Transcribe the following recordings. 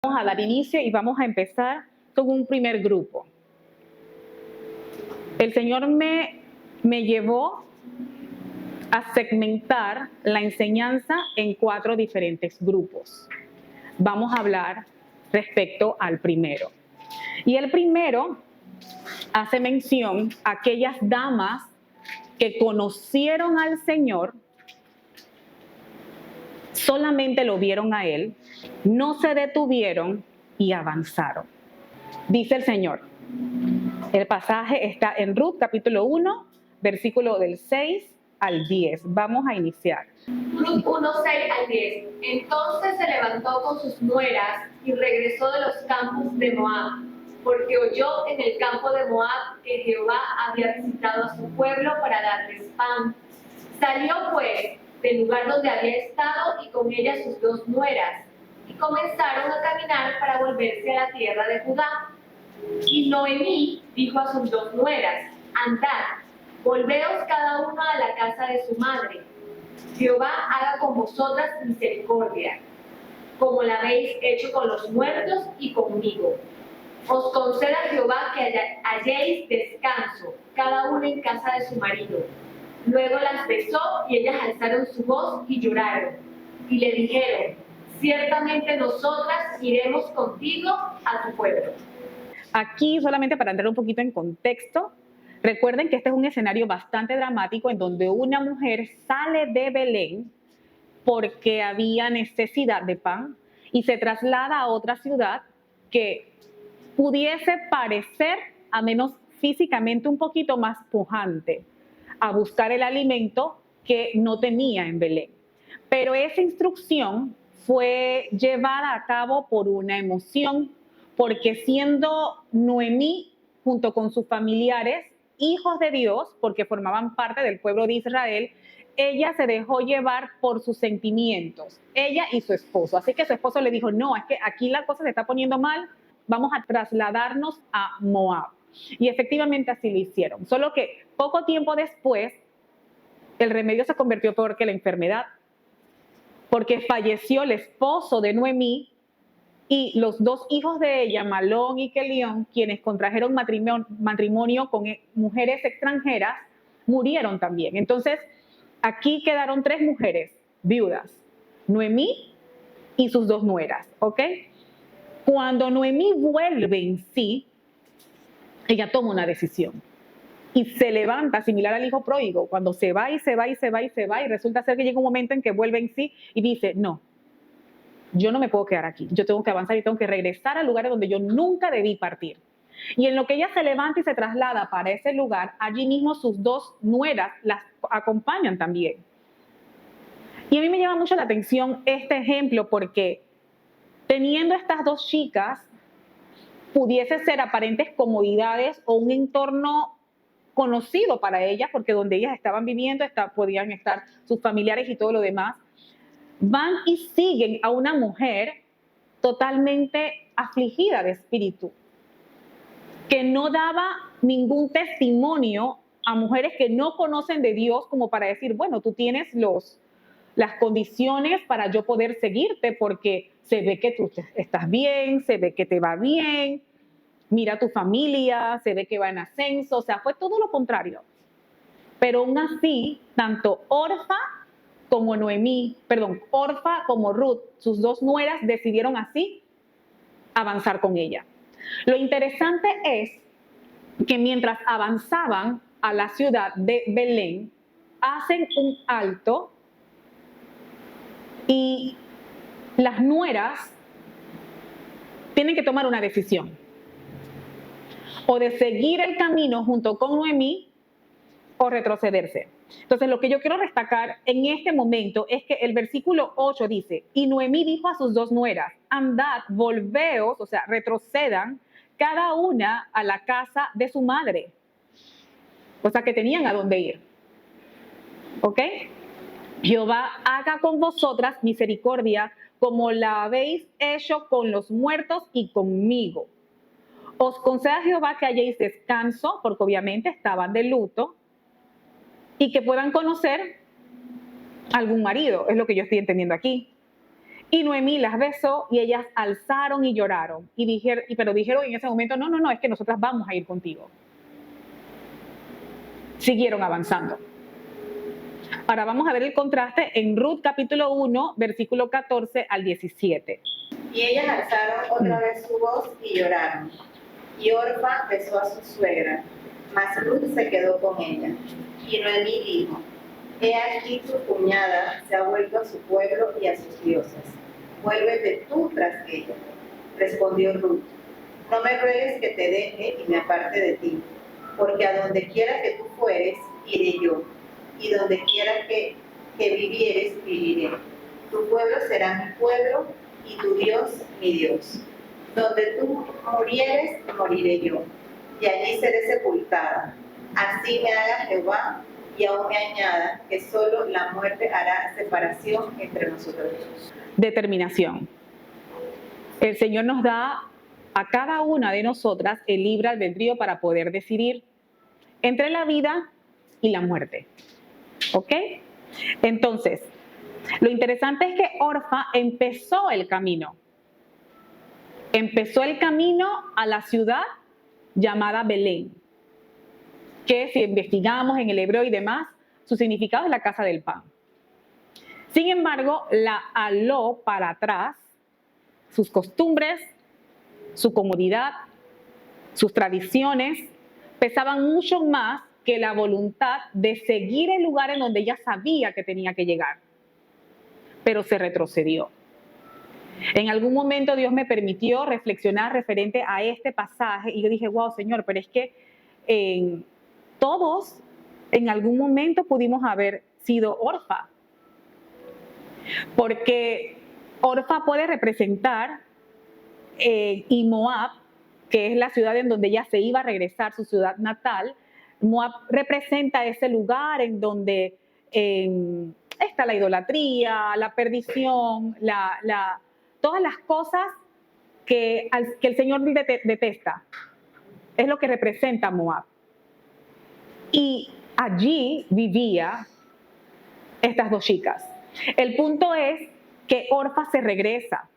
Vamos a dar inicio y vamos a empezar con un primer grupo. El Señor me llevó a segmentar la enseñanza en 4 diferentes grupos. Vamos a hablar respecto al primero. Y el primero hace mención a aquellas damas que conocieron al Señor, solamente lo vieron a Él, no se detuvieron y avanzaron. Dice el Señor. El pasaje está en Ruth, capítulo 1, versículo del 6 al 10. Vamos a iniciar. Ruth 1, 6 al 10. Entonces se levantó con sus nueras y regresó de los campos de Moab, porque oyó en el campo de Moab que Jehová había visitado a su pueblo para darles pan. Salió pues del lugar donde había estado y con ella sus 2 nueras, y comenzaron a caminar para volverse a la tierra de Judá. Y Noemí dijo a sus 2 nueras: andad, volveos cada una a la casa de su madre. Jehová haga con vosotras misericordia, como la habéis hecho con los muertos y conmigo. Os conceda Jehová que halléis descanso, cada una en casa de su marido. Luego las besó y ellas alzaron su voz y lloraron. Y le dijeron: ciertamente nosotras iremos contigo a tu pueblo. Aquí, solamente para entrar un poquito en contexto, recuerden que este es un escenario bastante dramático en donde una mujer sale de Belén porque había necesidad de pan y se traslada a otra ciudad que pudiese parecer, a menos físicamente, un poquito más pujante, a buscar el alimento que no tenía en Belén. Pero esa instrucción fue llevada a cabo por una emoción, porque siendo Noemí, junto con sus familiares, hijos de Dios, porque formaban parte del pueblo de Israel, ella se dejó llevar por sus sentimientos, ella y su esposo. Así que su esposo le dijo: no, es que aquí la cosa se está poniendo mal, vamos a trasladarnos a Moab. Y efectivamente así lo hicieron. Solo que poco tiempo después, el remedio se convirtió peor que la enfermedad, porque falleció el esposo de Noemí y los 2 hijos de ella, Malón y Kelión, quienes contrajeron matrimonio con mujeres extranjeras, murieron también. Entonces, aquí quedaron 3 mujeres viudas, Noemí y sus 2 nueras, ¿ok? Cuando Noemí vuelve en sí, ella toma una decisión y se levanta, similar al hijo pródigo, cuando se va y se va y se va y se va, y resulta ser que llega un momento en que vuelve en sí y dice: no, yo no me puedo quedar aquí, yo tengo que avanzar y tengo que regresar al lugar donde yo nunca debí partir. Y en lo que ella se levanta y se traslada para ese lugar, allí mismo sus 2 nueras las acompañan también. Y a mí me llama mucho la atención este ejemplo, porque teniendo estas 2 chicas, pudiese ser aparentes comodidades o un entorno conocido para ellas, porque donde ellas estaban viviendo podían estar sus familiares y todo lo demás, van y siguen a una mujer totalmente afligida de espíritu, que no daba ningún testimonio a mujeres que no conocen de Dios, como para decir: bueno, tú tienes las condiciones para yo poder seguirte, porque se ve que tú estás bien, se ve que te va bien, mira tu familia, se ve que va en ascenso. O sea, fue todo lo contrario. Pero aún así, tanto Orfa como Ruth, sus 2 nueras, decidieron así avanzar con ella. Lo interesante es que mientras avanzaban a la ciudad de Belén, hacen un alto y las nueras tienen que tomar una decisión: o de seguir el camino junto con Noemí o retrocederse. Entonces, lo que yo quiero destacar en este momento es que el versículo 8 dice: y Noemí dijo a sus 2 nueras: andad, volveos, o sea, retrocedan cada una a la casa de su madre. O sea, que tenían a dónde ir. ¿Ok? Jehová haga con vosotras misericordia, como la habéis hecho con los muertos y conmigo. Os conceda Jehová que halléis descanso, porque obviamente estaban de luto, y que puedan conocer algún marido, es lo que yo estoy entendiendo aquí. Y Noemí las besó y ellas alzaron y lloraron. Pero dijeron en ese momento, no, es que nosotras vamos a ir contigo. Siguieron avanzando. Ahora vamos a ver el contraste en Ruth capítulo 1, versículo 14 al 17. Y ellas alzaron otra vez su voz y lloraron. Y Orfa besó a su suegra, mas Ruth se quedó con ella. Y Noemí dijo, he aquí tu cuñada se ha vuelto a su pueblo y a sus dioses. Vuélvete tú tras ella. Respondió Ruth, no me ruegues que te deje y me aparte de ti, porque a donde quiera que tú fueres, iré yo, y donde quiera que vivieres, viviré. Tu pueblo será mi pueblo, y tu Dios mi Dios. Donde tú murieres, moriré yo, y allí seré sepultada. Así me haga Jehová, y aún me añada, que solo la muerte hará separación entre nosotros dos. Determinación. El Señor nos da a cada una de nosotras el libre albedrío para poder decidir entre la vida y la muerte. ¿Ok? Entonces, lo interesante es que Orfa empezó el camino. Empezó el camino a la ciudad llamada Belén, que si investigamos en el hebreo y demás, su significado es la casa del pan. Sin embargo, la aló para atrás sus costumbres, su comodidad, sus tradiciones, pesaban mucho más que la voluntad de seguir el lugar en donde ella sabía que tenía que llegar. Pero se retrocedió. En algún momento Dios me permitió reflexionar referente a este pasaje y yo dije, wow, Señor, pero es que todos en algún momento pudimos haber sido Orfa. Porque Orfa puede representar y Moab, que es la ciudad en donde ella se iba a regresar, su ciudad natal. Moab representa ese lugar en donde está la idolatría, la perdición, todas las cosas que el Señor detesta. Es lo que representa Moab. Y allí vivía estas dos chicas. El punto es que Orfa se regresa,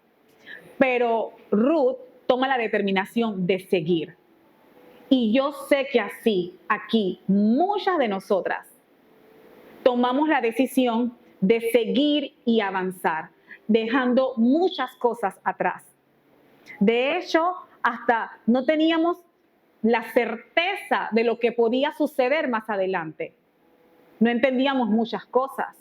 pero Ruth toma la determinación de seguir. Y yo sé que así, aquí, muchas de nosotras tomamos la decisión de seguir y avanzar, dejando muchas cosas atrás. De hecho, hasta no teníamos la certeza de lo que podía suceder más adelante. No entendíamos muchas cosas.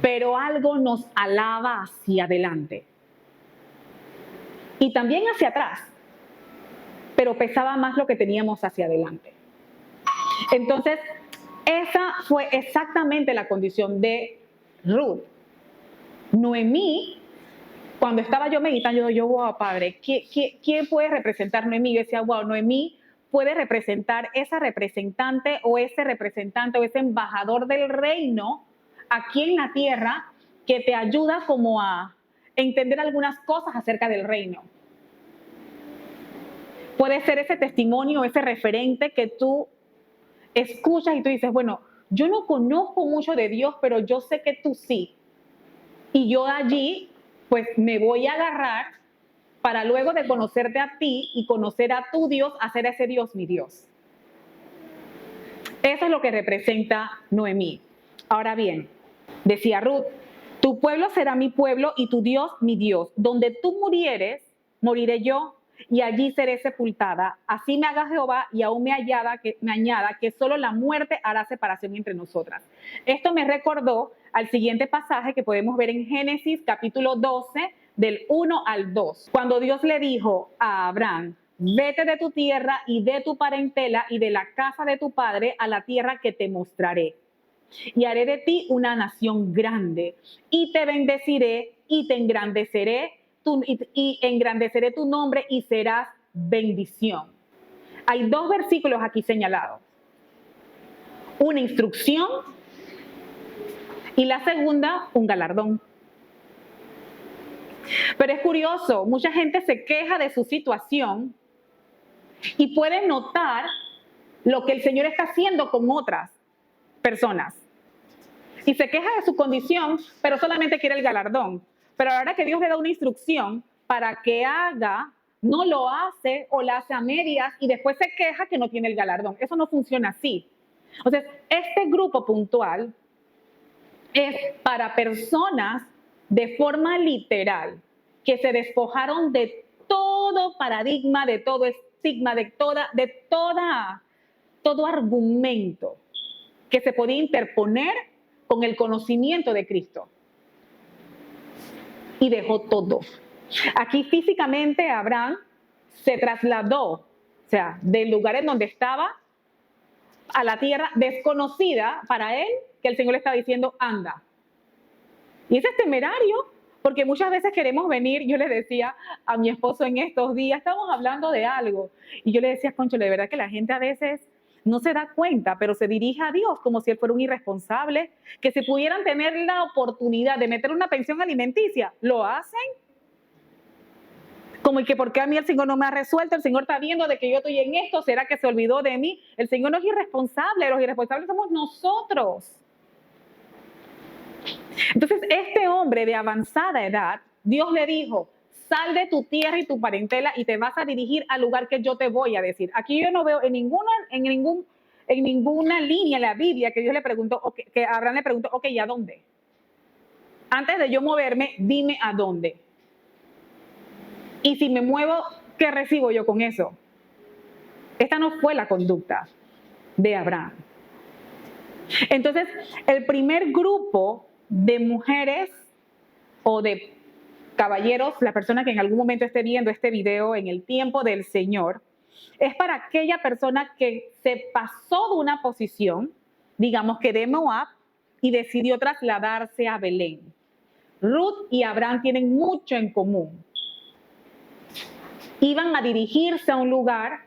Pero algo nos alaba hacia adelante. Y también hacia atrás. Pero pesaba más lo que teníamos hacia adelante. Entonces, esa fue exactamente la condición de Ruth. Noemí, cuando estaba yo meditando, yo wow, Padre, ¿quién puede representar Noemí? Yo decía, wow, Noemí puede representar esa representante o ese representante o ese embajador del reino aquí en la tierra que te ayuda como a entender algunas cosas acerca del reino. Puede ser ese testimonio, ese referente que tú escuchas y tú dices, bueno, yo no conozco mucho de Dios, pero yo sé que tú sí. Y yo allí, pues me voy a agarrar para luego de conocerte a ti y conocer a tu Dios, hacer a ese Dios mi Dios. Eso es lo que representa Noemí. Ahora bien, decía Ruth, tu pueblo será mi pueblo y tu Dios mi Dios. Donde tú murieres, moriré yo y allí seré sepultada. Así me haga Jehová y aún me añada que solo la muerte hará separación entre nosotras. Esto me recordó al siguiente pasaje que podemos ver en Génesis capítulo 12, del 1 al 2. Cuando Dios le dijo a Abraham, vete de tu tierra y de tu parentela y de la casa de tu padre a la tierra que te mostraré. Y haré de ti una nación grande y te bendeciré y te engrandeceré y engrandeceré tu nombre y serás bendición. Hay dos versículos aquí señalados. Una instrucción y la segunda, un galardón. Pero es curioso, mucha gente se queja de su situación y puede notar lo que el Señor está haciendo con otras personas. y se queja de su condición, pero solamente quiere el galardón. Pero ahora que Dios le da una instrucción para que haga, no lo hace o la hace a medias y después se queja que no tiene el galardón. Eso no funciona así. Entonces, este grupo puntual es para personas de forma literal que se despojaron de todo paradigma, de todo estigma, de todo argumento que se podía interponer con el conocimiento de Cristo. Y dejó todo. Aquí físicamente Abraham se trasladó, o sea, del lugar en donde estaba a la tierra desconocida para él, que el Señor le estaba diciendo, anda. Y eso es temerario, porque muchas veces queremos venir. Yo le decía a mi esposo en estos días, estábamos hablando de algo, y yo le decía, Concho, de verdad que la gente a veces no se da cuenta, pero se dirige a Dios como si él fuera un irresponsable, que si pudieran tener la oportunidad de meter una pensión alimenticia, lo hacen. Como y que porque a mí el Señor no me ha resuelto, el Señor está viendo de que yo estoy en esto, ¿será que se olvidó de mí? El Señor no es irresponsable, los irresponsables somos nosotros. Entonces, este hombre de avanzada edad, Dios le dijo, sal de tu tierra y tu parentela y te vas a dirigir al lugar que yo te voy a decir. Aquí yo no veo en ninguna línea en la Biblia que Dios le preguntó, que Abraham le preguntó, ok, ¿y a dónde? Antes de yo moverme, dime a dónde. Y si me muevo, ¿qué recibo yo con eso? Esta no fue la conducta de Abraham. Entonces, el primer grupo de mujeres o de caballeros, la persona que en algún momento esté viendo este video en el tiempo del Señor, es para aquella persona que se pasó de una posición, digamos que de Moab, y decidió trasladarse a Belén. Ruth y Abraham tienen mucho en común. Iban a dirigirse a un lugar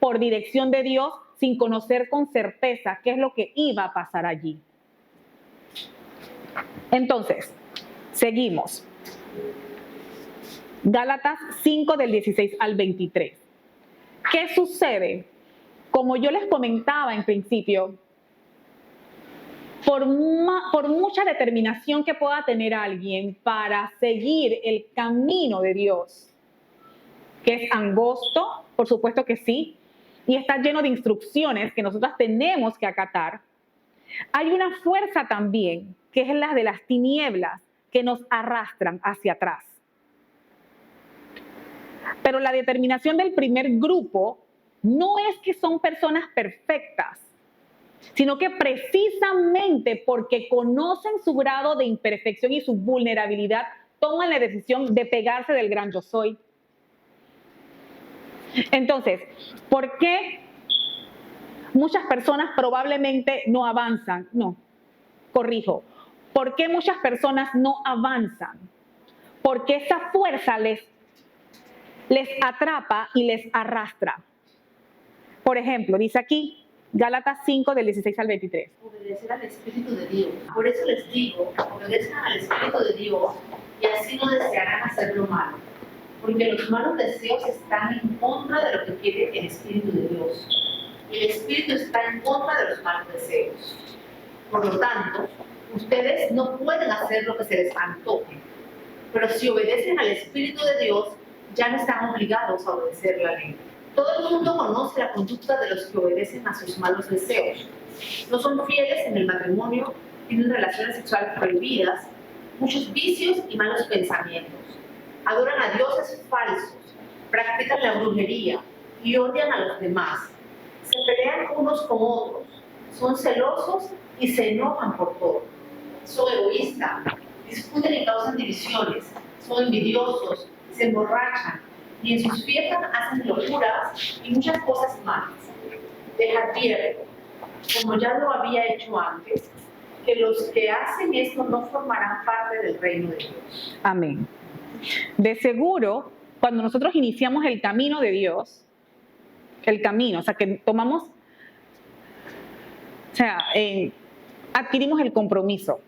por dirección de Dios sin conocer con certeza qué es lo que iba a pasar allí. Entonces, seguimos. Gálatas 5 del 16 al 23. ¿Qué sucede? Como yo les comentaba en principio, por mucha determinación que pueda tener alguien para seguir el camino de Dios, que es angosto, por supuesto que sí, y está lleno de instrucciones que nosotras tenemos que acatar, hay una fuerza también, que es la de las tinieblas, que nos arrastran hacia atrás. Pero la determinación del primer grupo no es que son personas perfectas, sino que precisamente porque conocen su grado de imperfección y su vulnerabilidad, toman la decisión de pegarse del gran yo soy. Entonces, ¿por qué muchas personas probablemente no avanzan? No, corrijo. ¿Por qué muchas personas no avanzan? Porque esa fuerza les atrapa y les arrastra. Por ejemplo, dice aquí, Gálatas 5 del 16 al 23. Obedecer al Espíritu de Dios. Por eso les digo, obedezcan al Espíritu de Dios y así no desearán hacer lo malo. Porque los malos deseos están en contra de lo que quiere el Espíritu de Dios. Y el Espíritu está en contra de los malos deseos. Por lo tanto, ustedes no pueden hacer lo que se les antoje. Pero si obedecen al Espíritu de Dios, ya no están obligados a obedecer la ley. Todo el mundo conoce la conducta de los que obedecen a sus malos deseos. No son fieles en el matrimonio, tienen relaciones sexuales prohibidas, muchos vicios y malos pensamientos. Adoran a dioses falsos, practican la brujería y odian a los demás. Se pelean unos con otros, son celosos y se enojan por todo. Son egoístas, discuten y causan divisiones, son envidiosos, se emborrachan y en sus fiestas hacen locuras y muchas cosas malas. Les advierto, como ya lo había hecho antes, que los que hacen esto no formarán parte del reino de Dios. Amén. De seguro, cuando nosotros iniciamos el camino de Dios, el camino, o sea, que tomamos, o sea, adquirimos el compromiso.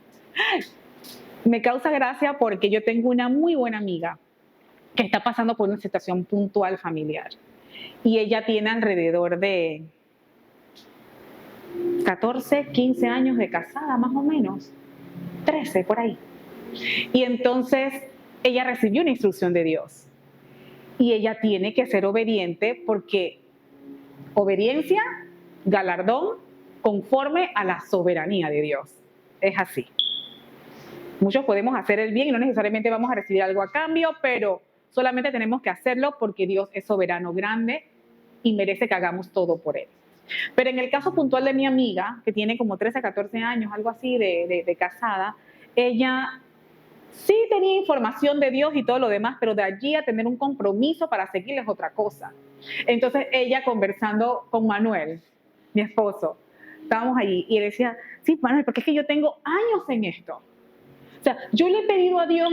Me causa gracia porque yo tengo una muy buena amiga que está pasando por una situación puntual familiar. Y ella tiene alrededor de 14, 15 años de casada, más o menos. 13 por ahí. Y entonces ella recibió una instrucción de Dios. Y ella tiene que ser obediente porque obediencia, galardón, conforme a la soberanía de Dios. Es así. Muchos podemos hacer el bien y no necesariamente vamos a recibir algo a cambio, pero solamente tenemos que hacerlo porque Dios es soberano, grande y merece que hagamos todo por Él. Pero en el caso puntual de mi amiga, que tiene como 13, 14 años, algo así de casada, ella sí tenía información de Dios y todo lo demás, pero de allí a tener un compromiso para seguirle es otra cosa. Entonces ella conversando con Manuel, mi esposo, estábamos allí y él decía, sí, Manuel, porque es que yo tengo años en esto. O sea, yo le he pedido a Dios,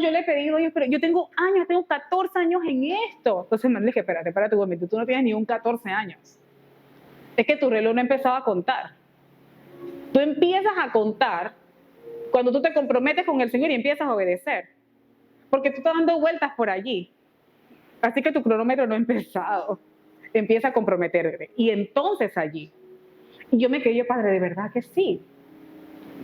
pero yo tengo años, tengo 14 años en esto. Entonces Manuel le dije, espérate un momento, tú no tienes ni un 14 años. Es que tu reloj no ha empezado a contar. Tú empiezas a contar cuando tú te comprometes con el Señor y empiezas a obedecer. Porque tú estás dando vueltas por allí. Así que tu cronómetro no ha empezado. Empieza a comprometerte. Y entonces allí. Y yo me quedé, padre, de verdad que sí.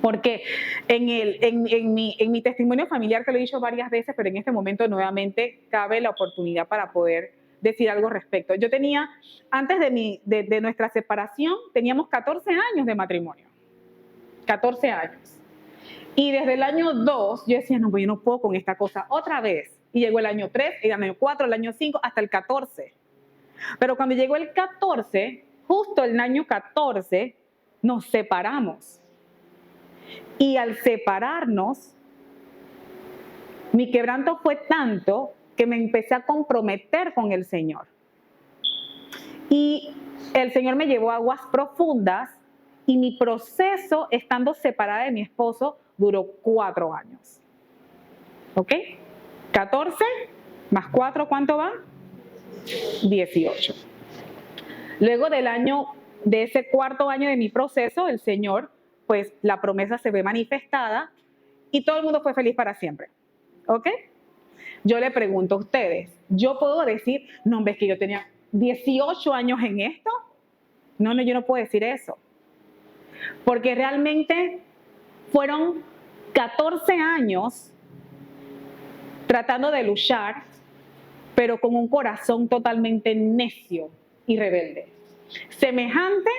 Porque en mi testimonio familiar, que lo he dicho varias veces, pero en este momento nuevamente cabe la oportunidad para poder decir algo al respecto. Yo tenía, antes de nuestra separación, teníamos 14 años de matrimonio. 14 años. Y desde el año 2, yo decía, no, pues yo no puedo con esta cosa otra vez. Y llegó el año 3, el año 4, el año 5, hasta el 14. Pero cuando llegó el 14, justo el año 14, nos separamos. Y al separarnos, mi quebranto fue tanto que me empecé a comprometer con el Señor. Y el Señor me llevó a aguas profundas y mi proceso, estando separada de mi esposo, duró 4 años. ¿Ok? 14 más 4, ¿cuánto va? 18. Luego de ese cuarto año de mi proceso, el Señor, pues la promesa se ve manifestada y todo el mundo fue feliz para siempre. ¿Ok? Yo le pregunto a ustedes, ¿yo puedo decir, no, ves que yo tenía 18 años en esto? No, yo no puedo decir eso. Porque realmente fueron 14 años tratando de luchar, pero con un corazón totalmente necio y rebelde. Semejante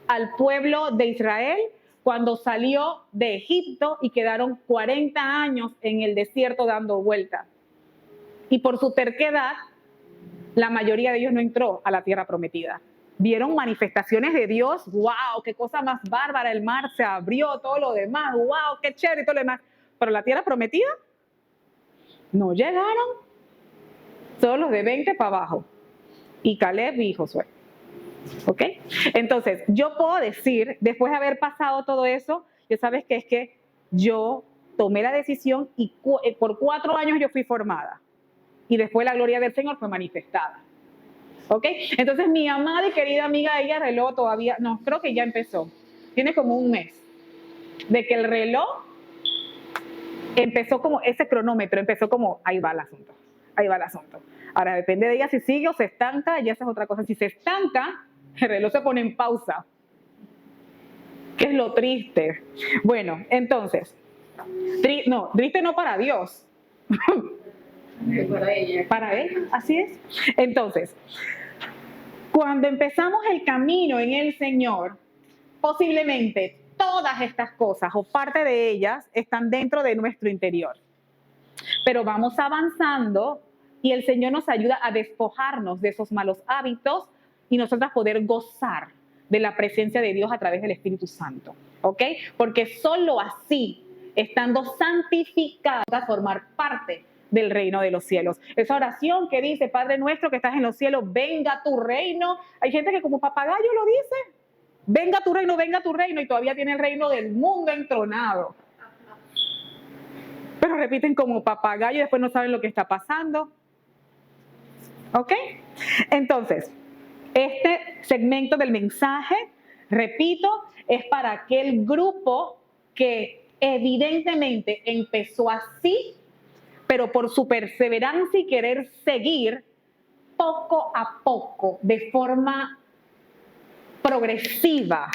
al pueblo de Israel cuando salió de Egipto y quedaron 40 años en el desierto dando vueltas. Y por su terquedad, la mayoría de ellos no entró a la tierra prometida. Vieron manifestaciones de Dios, wow, qué cosa más bárbara, el mar se abrió, todo lo demás, wow, qué chévere y todo lo demás. Pero la tierra prometida, no llegaron. Todos los de 20 para abajo. Y Caleb y Josué. ¿Ok? Entonces, yo puedo decir, después de haber pasado todo eso, ya sabes que es que yo tomé la decisión y por 4 años yo fui formada. Y después la gloria del Señor fue manifestada. ¿Ok? Entonces, mi amada y querida amiga, ella reloj todavía, no, creo que ya empezó. Tiene como un mes. De que el reloj empezó como, ese cronómetro empezó como, ahí va el asunto. Ahí va el asunto. Ahora, depende de ella si sigue o se estanca, ya esa es otra cosa. Si se estanca, el reloj se pone en pausa. ¿Qué es lo triste? Bueno, entonces, triste no para Dios. Para ella. Para Él, así es. Entonces, cuando empezamos el camino en el Señor, posiblemente todas estas cosas o parte de ellas están dentro de nuestro interior. Pero vamos avanzando y el Señor nos ayuda a despojarnos de esos malos hábitos y nosotras poder gozar de la presencia de Dios a través del Espíritu Santo. ¿Ok? Porque solo así, estando santificados, a formar parte del reino de los cielos. Esa oración que dice, Padre nuestro que estás en los cielos, venga tu reino. Hay gente que como papagayo lo dice, venga tu reino, y todavía tiene el reino del mundo entronado. Pero repiten como papagayo y después no saben lo que está pasando. ¿Ok? Entonces, este segmento del mensaje, repito, es para aquel grupo que evidentemente empezó así, pero por su perseverancia y querer seguir poco a poco, de forma progresiva,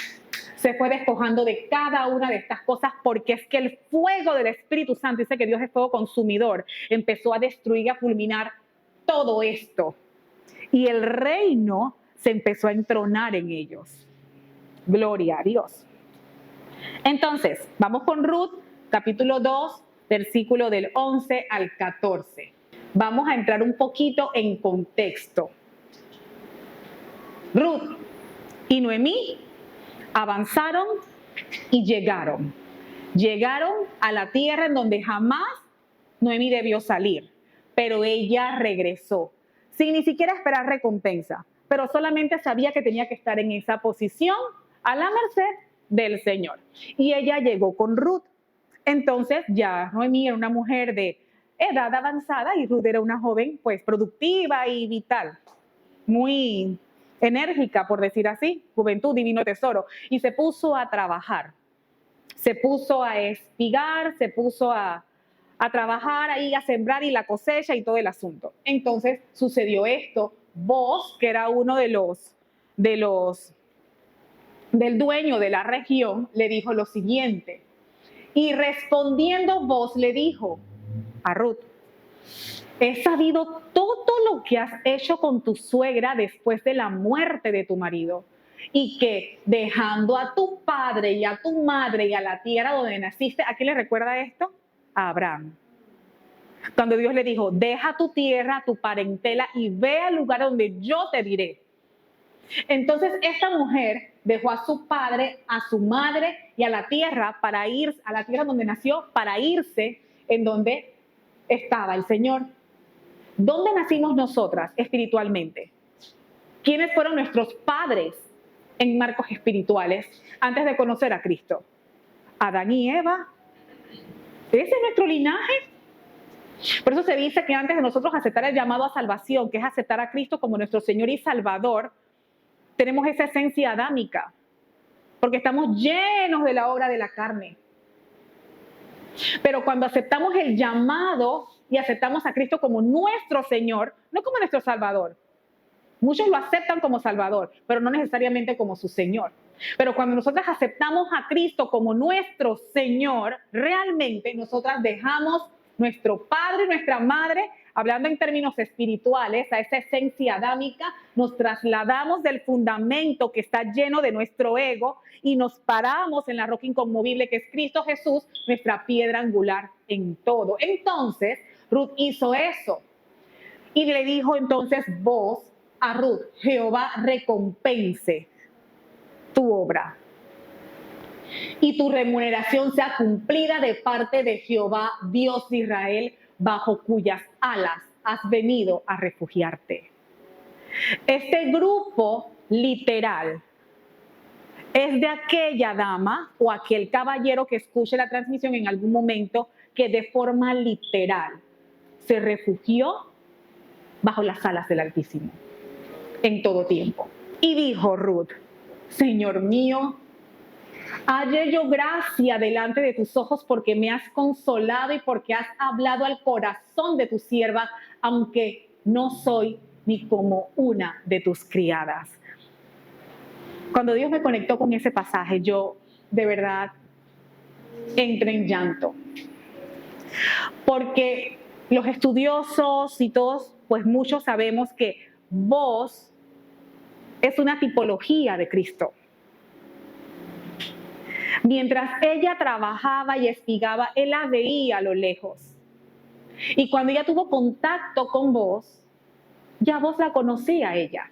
se fue despojando de cada una de estas cosas, porque es que el fuego del Espíritu Santo, dice que Dios es fuego consumidor, empezó a destruir y a fulminar todo esto. Y el reino se empezó a entronar en ellos. Gloria a Dios. Entonces, vamos con Ruth, capítulo 2, versículo del 11 al 14. Vamos a entrar un poquito en contexto. Ruth y Noemí avanzaron y llegaron. Llegaron a la tierra en donde jamás Noemí debió salir, pero ella regresó, sin ni siquiera esperar recompensa, pero solamente sabía que tenía que estar en esa posición a la merced del Señor. Y ella llegó con Ruth. Entonces ya Noemí era una mujer de edad avanzada y Ruth era una joven pues productiva y vital, muy enérgica, por decir así, juventud, divino tesoro, y se puso a trabajar, se puso a espigar, se puso a trabajar ahí, a sembrar y la cosecha y todo el asunto. Entonces sucedió esto. Boaz, que era uno del dueño de la región, le dijo lo siguiente, y respondiendo Boaz le dijo a Ruth: he sabido todo lo que has hecho con tu suegra después de la muerte de tu marido, y que dejando a tu padre y a tu madre y a la tierra donde naciste, ¿a quién le recuerda esto? A Abraham. Cuando Dios le dijo: deja tu tierra, tu parentela y ve al lugar donde yo te diré. Entonces esta mujer dejó a su padre, a su madre y a la tierra para ir a la tierra donde nació, para irse en donde estaba el Señor. ¿Dónde nacimos nosotras espiritualmente? ¿Quiénes fueron nuestros padres en marcos espirituales antes de conocer a Cristo? Adán y Eva. Ese es nuestro linaje. Por eso se dice que antes de nosotros aceptar el llamado a salvación, que es aceptar a Cristo como nuestro Señor y Salvador, tenemos esa esencia adámica, porque estamos llenos de la obra de la carne. Pero cuando aceptamos el llamado y aceptamos a Cristo como nuestro Señor, no como nuestro Salvador. Muchos lo aceptan como Salvador, pero no necesariamente como su Señor. Pero cuando nosotras aceptamos a Cristo como nuestro Señor, realmente nosotras dejamos nuestro padre y nuestra madre, hablando en términos espirituales, a esa esencia adámica, nos trasladamos del fundamento que está lleno de nuestro ego y nos paramos en la roca inconmovible que es Cristo Jesús, nuestra piedra angular en todo. Entonces, Ruth hizo eso. Y le dijo entonces Boaz a Ruth: Jehová recompense tu obra y tu remuneración sea cumplida de parte de Jehová, Dios de Israel, bajo cuyas alas has venido a refugiarte. Este grupo literal es de aquella dama o aquel caballero que escuche la transmisión en algún momento que de forma literal se refugió bajo las alas del Altísimo en todo tiempo. Y dijo Ruth: Señor mío, hallé yo gracia delante de tus ojos, porque me has consolado y porque has hablado al corazón de tu sierva, aunque no soy ni como una de tus criadas. Cuando Dios me conectó con ese pasaje, yo de verdad entré en llanto. Porque los estudiosos y todos, pues muchos sabemos que Boaz es una tipología de Cristo. Mientras ella trabajaba y espigaba, él la veía a lo lejos. Y cuando ella tuvo contacto con Boaz, ya Boaz la conocía a ella.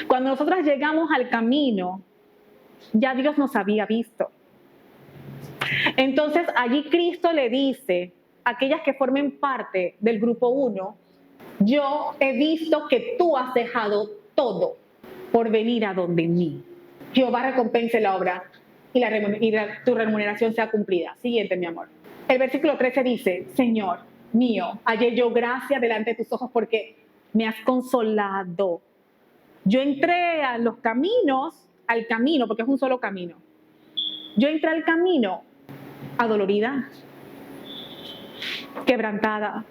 Cuando nosotras llegamos al camino, ya Dios nos había visto. Entonces allí Cristo le dice a aquellas que formen parte del grupo 1, yo he visto que tú has dejado todo por venir a donde mí. Jehová recompense la obra y tu remuneración sea cumplida. Siguiente, mi amor. El versículo 13 dice: Señor mío, hallé yo gracia delante de tus ojos porque me has consolado. Yo entré a los caminos, al camino, porque es un solo camino. Yo entré al camino adolorida, quebrantada,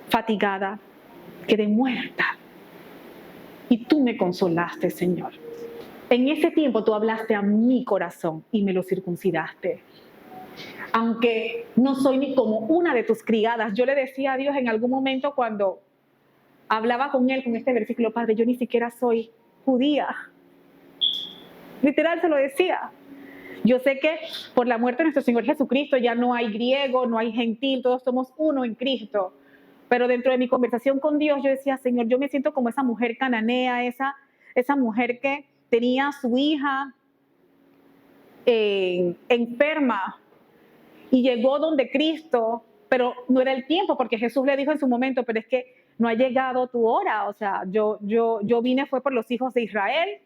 fatigada, quedé muerta. Y tú me consolaste, Señor. En ese tiempo tú hablaste a mi corazón y me lo circuncidaste. Aunque no soy ni como una de tus criadas, yo le decía a Dios en algún momento cuando hablaba con él con este versículo: Padre, yo ni siquiera soy judía. Literal se lo decía. Yo sé que por la muerte de nuestro Señor Jesucristo ya no hay griego, no hay gentil, todos somos uno en Cristo. Pero dentro de mi conversación con Dios yo decía: Señor, yo me siento como esa mujer cananea, esa mujer que tenía a su hija enferma y llegó donde Cristo, pero no era el tiempo, porque Jesús le dijo en su momento: pero es que no ha llegado tu hora. O sea, yo vine fue por los hijos de Israel.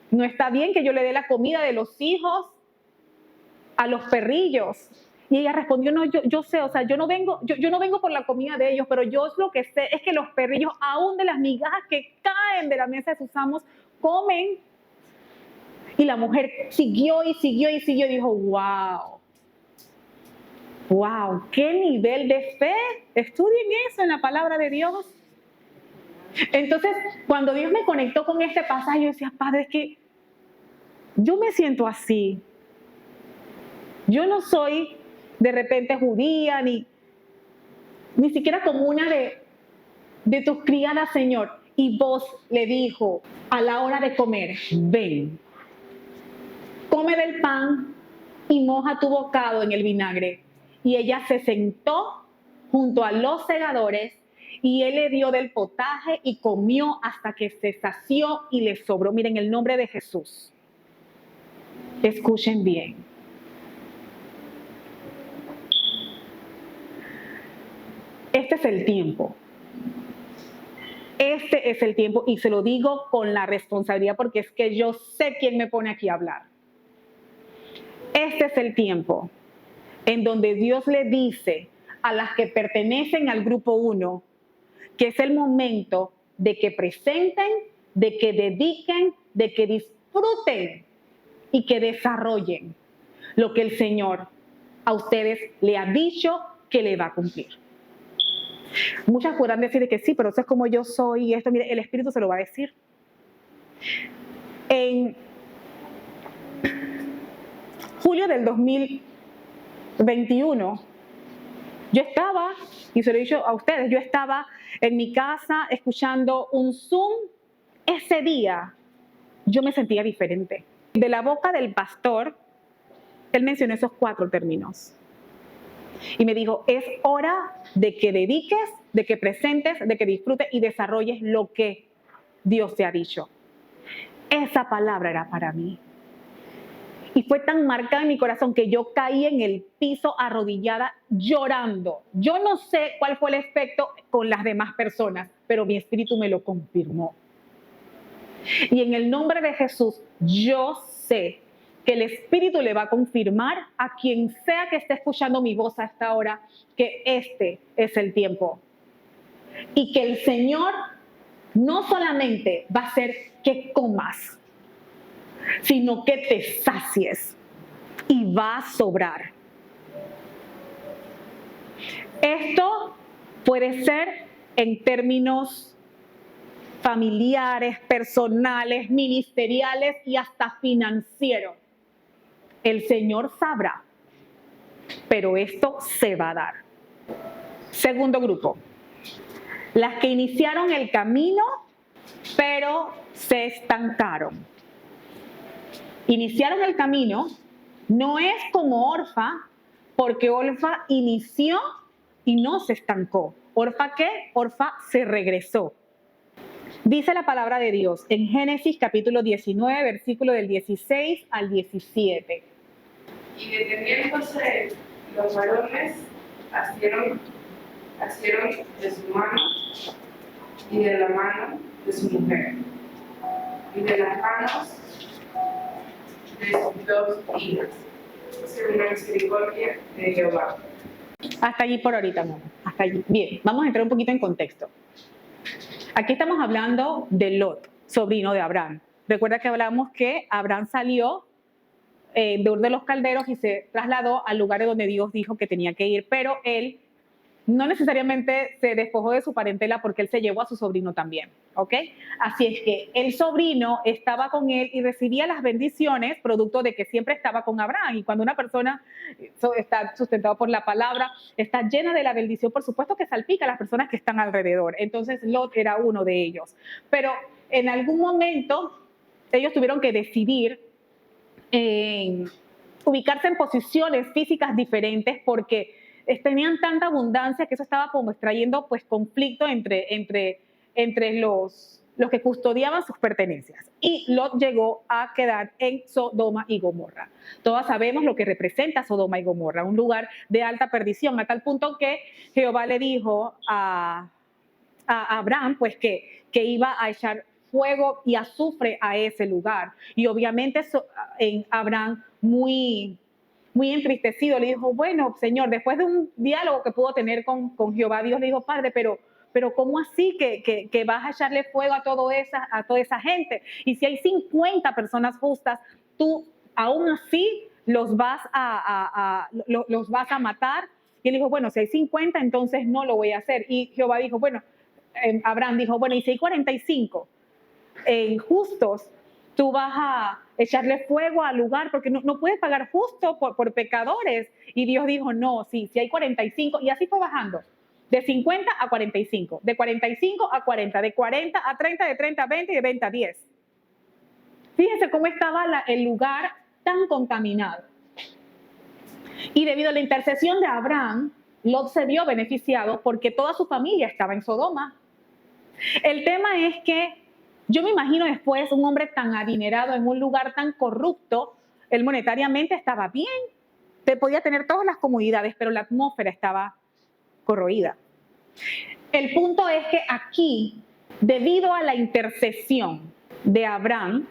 No está bien que yo le dé la comida de los hijos a los perrillos. Y ella respondió: no, yo sé, o sea, yo no vengo por la comida de ellos, pero yo lo que sé es que los perrillos, aún de las migajas que caen de la mesa de sus amos, comen. Y la mujer siguió y siguió y siguió y dijo: wow, qué nivel de fe. Estudien eso en la palabra de Dios. Entonces, cuando Dios me conectó con este pasaje, yo decía: Padre, es que yo me siento así. Yo no soy de repente judía, ni siquiera como una de tus criadas, Señor. Y vos le dijo a la hora de comer: ven, come del pan y moja tu bocado en el vinagre. Y ella se sentó junto a los segadores y él le dio del potaje y comió hasta que se sació y le sobró. Miren, el nombre de Jesús. Escuchen bien. Este es el tiempo. Este es el tiempo, y se lo digo con la responsabilidad porque es que yo sé quién me pone aquí a hablar. Este es el tiempo en donde Dios le dice a las que pertenecen al grupo 1 que es el momento de que presenten, de que dediquen, de que disfruten y que desarrollen lo que el Señor a ustedes le ha dicho que le va a cumplir. Muchas podrán decir que sí, pero eso es como yo soy y esto, mire, el Espíritu se lo va a decir. En julio del 2021, yo estaba, y se lo he dicho a ustedes, yo estaba en mi casa escuchando un Zoom. Ese día yo me sentía diferente. De la boca del pastor, él mencionó esos 4 términos. Y me dijo: es hora de que dediques, de que presentes, de que disfrutes y desarrolles lo que Dios te ha dicho. Esa palabra era para mí. Y fue tan marcada en mi corazón que yo caí en el piso arrodillada llorando. Yo no sé cuál fue el efecto con las demás personas, pero mi espíritu me lo confirmó. Y en el nombre de Jesús, yo sé que el Espíritu le va a confirmar a quien sea que esté escuchando mi voz a esta hora que este es el tiempo. Y que el Señor no solamente va a hacer que comas, sino que te sacies y va a sobrar. Esto puede ser en términos familiares, personales, ministeriales y hasta financieros. El Señor sabrá, pero esto se va a dar. Segundo grupo, las que iniciaron el camino, pero se estancaron. Iniciaron el camino, no es como Orfa, porque Orfa inició y no se estancó. ¿Orfa qué? Orfa se regresó. Dice la palabra de Dios en Génesis capítulo 19, versículo del 16 al 17. Y deteniéndose los varones, asieron de su mano y de la mano de su mujer y de las manos de sus 2 hijas, según la misericordia de Jehová. Hasta allí por ahorita, no. Hasta allí. Bien, vamos a entrar un poquito en contexto. Aquí estamos hablando de Lot, sobrino de Abraham. Recuerda que hablamos que Abraham salió de Ur de los Calderos y se trasladó al lugar donde Dios dijo que tenía que ir, pero él no necesariamente se despojó de su parentela porque él se llevó a su sobrino también, ¿ok? Así es que el sobrino estaba con él y recibía las bendiciones producto de que siempre estaba con Abraham. Y cuando una persona está sustentada por la palabra, está llena de la bendición, por supuesto que salpica a las personas que están alrededor. Entonces Lot era uno de ellos. Pero en algún momento ellos tuvieron que decidir ubicarse en posiciones físicas diferentes porque tenían tanta abundancia que eso estaba como extrayendo pues conflicto entre los que custodiaban sus pertenencias. Y Lot llegó a quedar en Sodoma y Gomorra. Todas sabemos lo que representa Sodoma y Gomorra, un lugar de alta perdición, a tal punto que Jehová le dijo a Abraham pues que iba a echar fuego y azufre a ese lugar. Y obviamente Abraham muy entristecido, le dijo, bueno, Señor, después de un diálogo que pudo tener con Jehová, Dios le dijo, Padre, pero ¿cómo así que vas a echarle fuego a toda esa gente? Y si hay 50 personas justas, tú aún así los vas a matar. Y él dijo, bueno, si hay 50, entonces no lo voy a hacer. Y Jehová dijo, bueno, Abraham dijo, bueno, y si hay 45 justos, tú vas a echarle fuego al lugar porque no puedes pagar justo por pecadores. Y Dios dijo, no, sí, si hay 45. Y así fue bajando, de 50 a 45, de 45 a 40, de 40 a 30, de 30 a 20 y de 20 a 10. Fíjense cómo estaba el lugar tan contaminado. Y debido a la intercesión de Abraham, Lot se vio beneficiado porque toda su familia estaba en Sodoma. El tema es que yo me imagino después un hombre tan adinerado en un lugar tan corrupto, él monetariamente estaba bien, podía tener todas las comodidades, pero la atmósfera estaba corroída. El punto es que aquí, debido a la intercesión de Abraham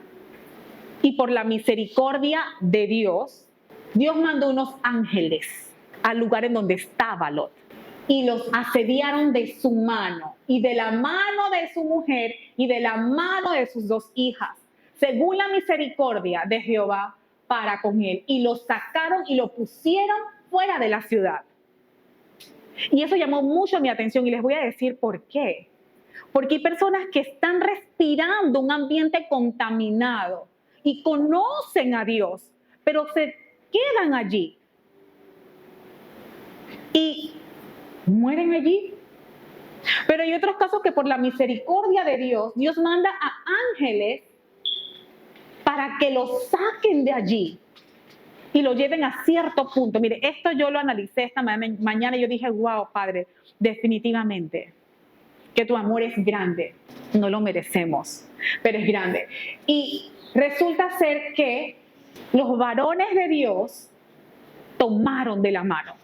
y por la misericordia de Dios, Dios mandó unos ángeles al lugar en donde estaba Lot. Y los asediaron de su mano, y de la mano de su mujer, y de la mano de sus 2 hijas, según la misericordia de Jehová para con él. Y lo sacaron y lo pusieron fuera de la ciudad. Y eso llamó mucho mi atención, y les voy a decir por qué. Porque hay personas que están respirando un ambiente contaminado y conocen a Dios, pero se quedan allí. Y mueren allí. Pero hay otros casos que por la misericordia de Dios, Dios manda a ángeles para que los saquen de allí y lo lleven a cierto punto. Mire, esto yo lo analicé esta mañana y yo dije, wow, Padre, definitivamente que tu amor es grande. No lo merecemos, pero es grande. Y resulta ser que los varones de Dios tomaron de la mano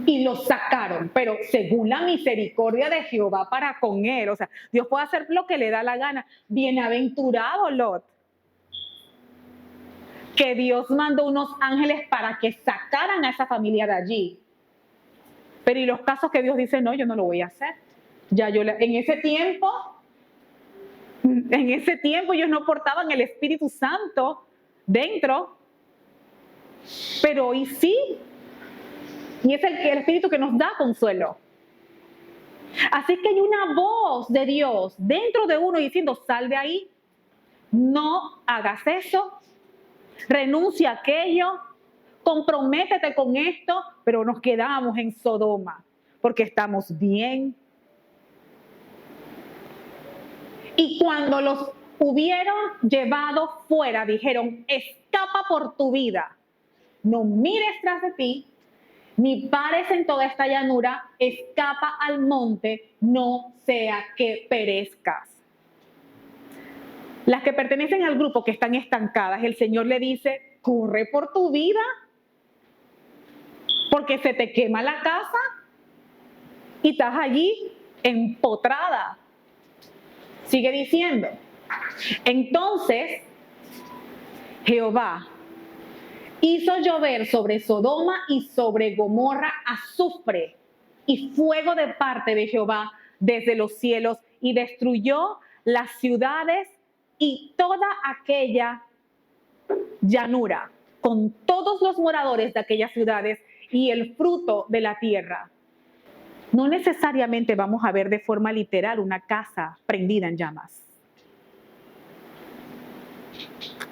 y lo sacaron, pero según la misericordia de Jehová para con él. O sea, Dios puede hacer lo que le da la gana. Bienaventurado Lot, que Dios mandó unos ángeles para que sacaran a esa familia de allí. Pero y los casos que Dios dice, no, yo no lo voy a hacer. En ese tiempo ellos no portaban el Espíritu Santo dentro, pero hoy sí. Y es el Espíritu que nos da consuelo. Así que hay una voz de Dios dentro de uno diciendo, sal de ahí, no hagas eso, renuncia a aquello, comprométete con esto, pero nos quedamos en Sodoma porque estamos bien. Y cuando los hubieron llevado fuera, dijeron, escapa por tu vida, no mires tras de ti, ni pares en toda esta llanura, escapa al monte, no sea que perezcas. Las que pertenecen al grupo que están estancadas, el Señor le dice, corre por tu vida, porque se te quema la casa y estás allí empotrada. Sigue diciendo, entonces Jehová hizo llover sobre Sodoma y sobre Gomorra azufre y fuego de parte de Jehová desde los cielos y destruyó las ciudades y toda aquella llanura con todos los moradores de aquellas ciudades y el fruto de la tierra. no necesariamente vamos a ver de forma literal una casa prendida en llamas.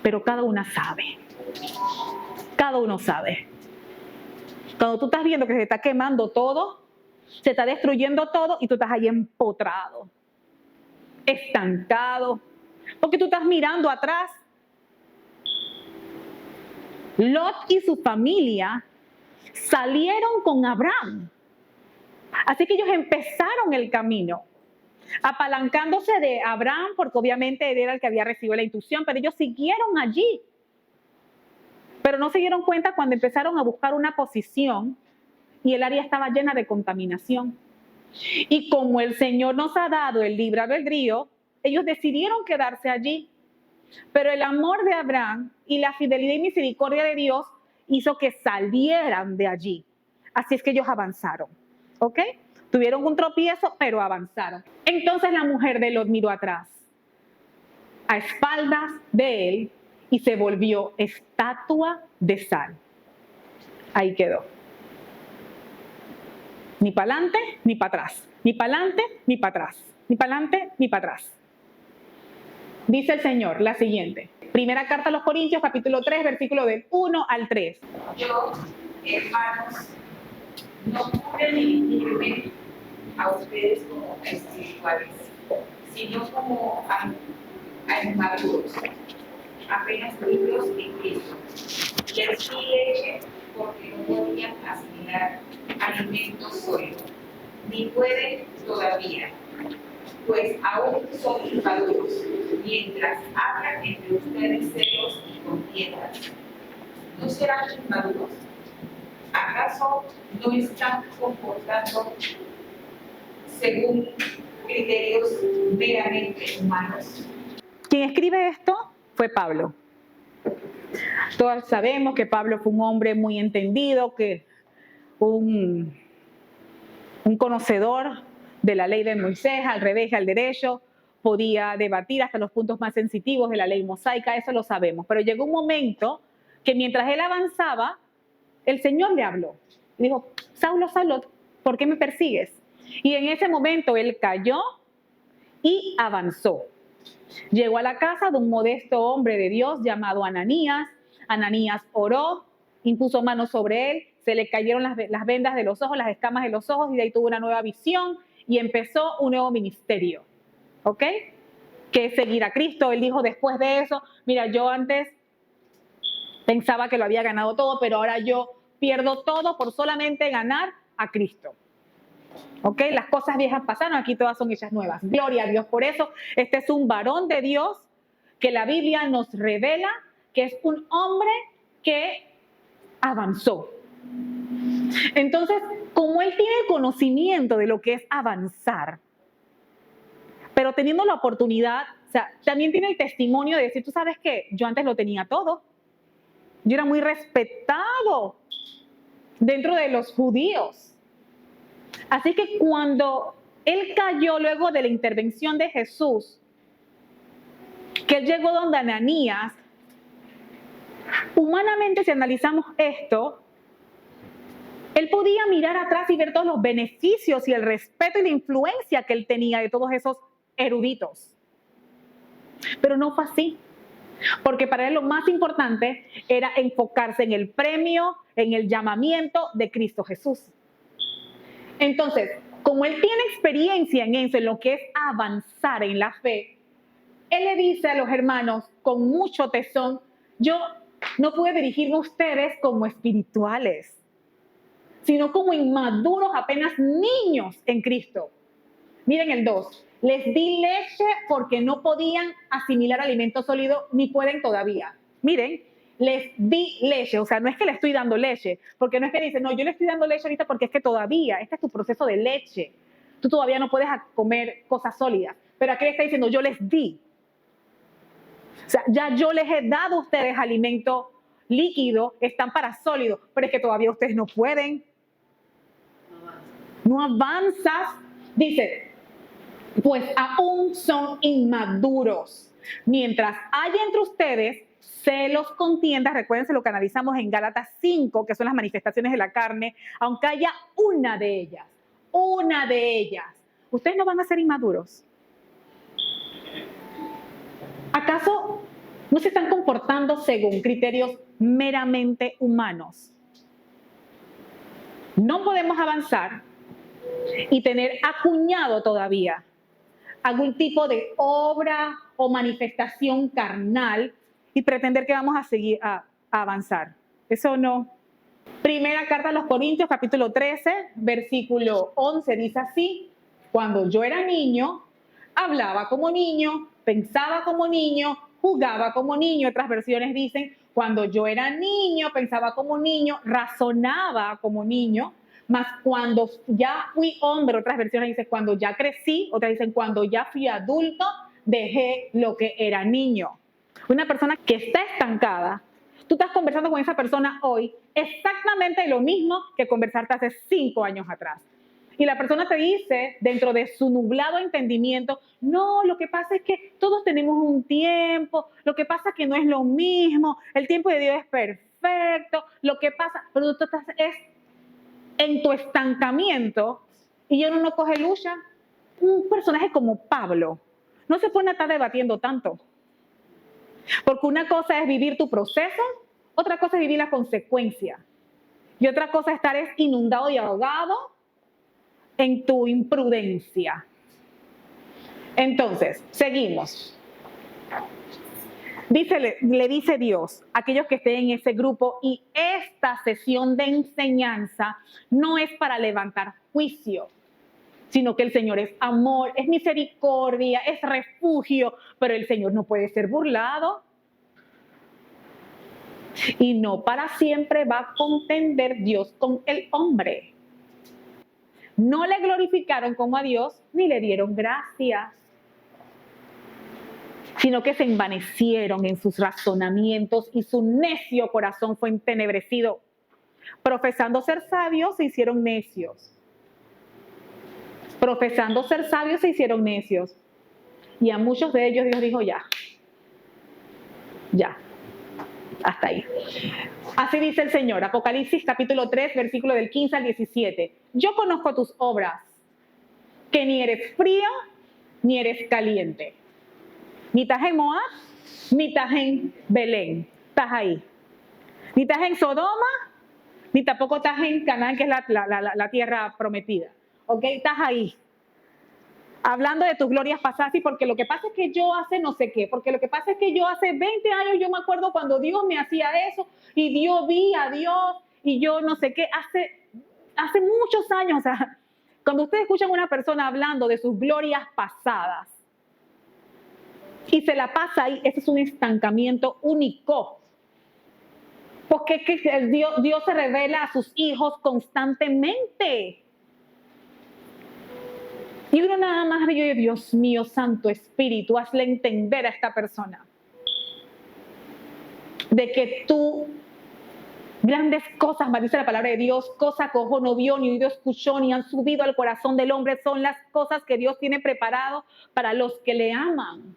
Pero cada una sabe. Cada uno sabe. Cuando tú estás viendo que se está quemando todo, se está destruyendo todo y tú estás ahí empotrado, estancado, porque tú estás mirando atrás. Lot y su familia salieron con Abraham. Así que ellos empezaron el camino, apalancándose de Abraham, porque obviamente él era el que había recibido la instrucción, pero ellos siguieron allí. Pero no se dieron cuenta cuando empezaron a buscar una posición y el área estaba llena de contaminación. Y como el Señor nos ha dado el libre albedrío, ellos decidieron quedarse allí. Pero el amor de Abraham y la fidelidad y misericordia de Dios hizo que salieran de allí. Así es que ellos avanzaron. ¿Ok? Tuvieron un tropiezo, pero avanzaron. Entonces la mujer de Lot miró atrás, a espaldas de él, y se volvió estatua de sal. Ahí quedó. Ni para adelante, ni para atrás. Ni para adelante, ni para atrás. Ni para adelante, ni para atrás. Dice el Señor, la siguiente. Primera carta a los Corintios, capítulo 3, versículo del 1 al 3. Yo, hermanos, no pude dirigirme a ustedes como espirituales, sino como a inmaduros, apenas libros en Cristo. Les di leche porque no podían asimilar alimento sólido, ni pueden todavía, pues aún son inmaduros, mientras hablan entre ustedes celos y contiendas. ¿No serán inmaduros? ¿Acaso no están comportando según criterios meramente humanos? Quien escribe esto fue Pablo. Todos sabemos que Pablo fue un hombre muy entendido, que un conocedor de la ley de Moisés, al revés y al derecho, podía debatir hasta los puntos más sensitivos de la ley mosaica, eso lo sabemos. Pero llegó un momento que mientras él avanzaba, el Señor le habló. Le dijo, Saulo, Saulo, ¿por qué me persigues? Y en ese momento él cayó y avanzó. Llegó a la casa de un modesto hombre de Dios llamado Ananías. Ananías oró, impuso manos sobre él, se le cayeron las vendas de los ojos, las escamas de los ojos, y de ahí tuvo una nueva visión y empezó un nuevo ministerio. ¿Ok? Que es seguir a Cristo. Él dijo después de eso, mira, yo antes pensaba que lo había ganado todo, pero ahora yo pierdo todo por solamente ganar a Cristo. ¿Ok? Las cosas viejas pasaron, aquí todas son hechas nuevas. Gloria a Dios por eso. Este es un varón de Dios que la Biblia nos revela que es un hombre que avanzó. Entonces, como él tiene conocimiento de lo que es avanzar, pero teniendo la oportunidad, o sea, también tiene el testimonio de decir, tú sabes qué, yo antes lo tenía todo. Yo era muy respetado dentro de los judíos. Así que cuando él cayó luego de la intervención de Jesús, que él llegó donde Ananías, humanamente si analizamos esto, él podía mirar atrás y ver todos los beneficios y el respeto y la influencia que él tenía de todos esos eruditos. Pero no fue así. Porque para él lo más importante era enfocarse en el premio, en el llamamiento de Cristo Jesús. Entonces, como él tiene experiencia en eso, en lo que es avanzar en la fe, él le dice a los hermanos con mucho tesón, yo no pude dirigirme a ustedes como espirituales, sino como inmaduros, apenas niños en Cristo. Miren el 2. Les di leche porque no podían asimilar alimento sólido, ni pueden todavía. Miren, les di leche, o sea, no es que le estoy dando leche, porque no es que dicen, no, yo le estoy dando leche ahorita porque es que todavía, este es tu proceso de leche. Tú todavía no puedes comer cosas sólidas. Pero aquí está diciendo, yo les di. O sea, ya yo les he dado a ustedes alimento líquido, están para sólido, pero es que todavía ustedes no pueden. No avanzas. Dice, pues aún son inmaduros. Mientras haya entre ustedes celos, contiendas, recuérdense lo que analizamos en Gálatas 5, que son las manifestaciones de la carne, aunque haya una de ellas, una de ellas. ¿Ustedes no van a ser inmaduros? ¿Acaso no se están comportando según criterios meramente humanos? No podemos avanzar y tener acuñado todavía algún tipo de obra o manifestación carnal y pretender que vamos a seguir a avanzar. Eso no. Primera carta a los Corintios, capítulo 13, versículo 11, dice así: cuando yo era niño, hablaba como niño, pensaba como niño, jugaba como niño. Otras versiones dicen, cuando yo era niño, pensaba como niño, razonaba como niño. Mas cuando ya fui hombre, otras versiones dicen, cuando ya crecí, otras dicen, cuando ya fui adulto, dejé lo que era niño. Una persona que está estancada, tú estás conversando con esa persona hoy exactamente lo mismo que conversaste hace 5 años atrás. Y la persona te dice, dentro de su nublado entendimiento, no, lo que pasa es que todos tenemos un tiempo, lo que pasa es que no es lo mismo, el tiempo de Dios es perfecto, lo que pasa, pero tú estás en tu estancamiento y ya uno no coge lucha. Un personaje como Pablo no se puede estar debatiendo tanto. Porque una cosa es vivir tu proceso, otra cosa es vivir la consecuencia. Y otra cosa es estar inundado y ahogado en tu imprudencia. Entonces, seguimos. Le dice Dios a aquellos que estén en ese grupo, y esta sesión de enseñanza no es para levantar juicio, sino que el Señor es amor, es misericordia, es refugio, pero el Señor no puede ser burlado. Y no para siempre va a contender Dios con el hombre. No le glorificaron como a Dios, ni le dieron gracias, sino que se envanecieron en sus razonamientos y su necio corazón fue entenebrecido. Profesando ser sabios, se hicieron necios. Profesando ser sabios, se hicieron necios. Y a muchos de ellos Dios dijo, ya, hasta ahí. Así dice el Señor, Apocalipsis capítulo 3, versículo del 15 al 17. Yo conozco tus obras, que ni eres frío, ni eres caliente. Ni estás en Moab, ni estás en Belén. Estás ahí. Ni estás en Sodoma, ni tampoco estás en Canaán, que es la tierra prometida. ¿Ok? Estás ahí. Hablando de tus glorias pasadas, y porque lo que pasa es que yo hace no sé qué, porque lo que pasa es que yo hace 20 años, yo me acuerdo cuando Dios me hacía eso, y yo vi a Dios, y yo no sé qué, hace muchos años. O sea, cuando ustedes escuchan a una persona hablando de sus glorias pasadas, y se la pasa ahí, ese es un estancamiento único. Porque Dios se revela a sus hijos constantemente. Y uno nada más ve, Dios mío, Santo Espíritu, hazle entender a esta persona de que tú, grandes cosas, dice la palabra de Dios, cosa que ojo no vio, ni oído escuchó, ni han subido al corazón del hombre, son las cosas que Dios tiene preparado para los que le aman.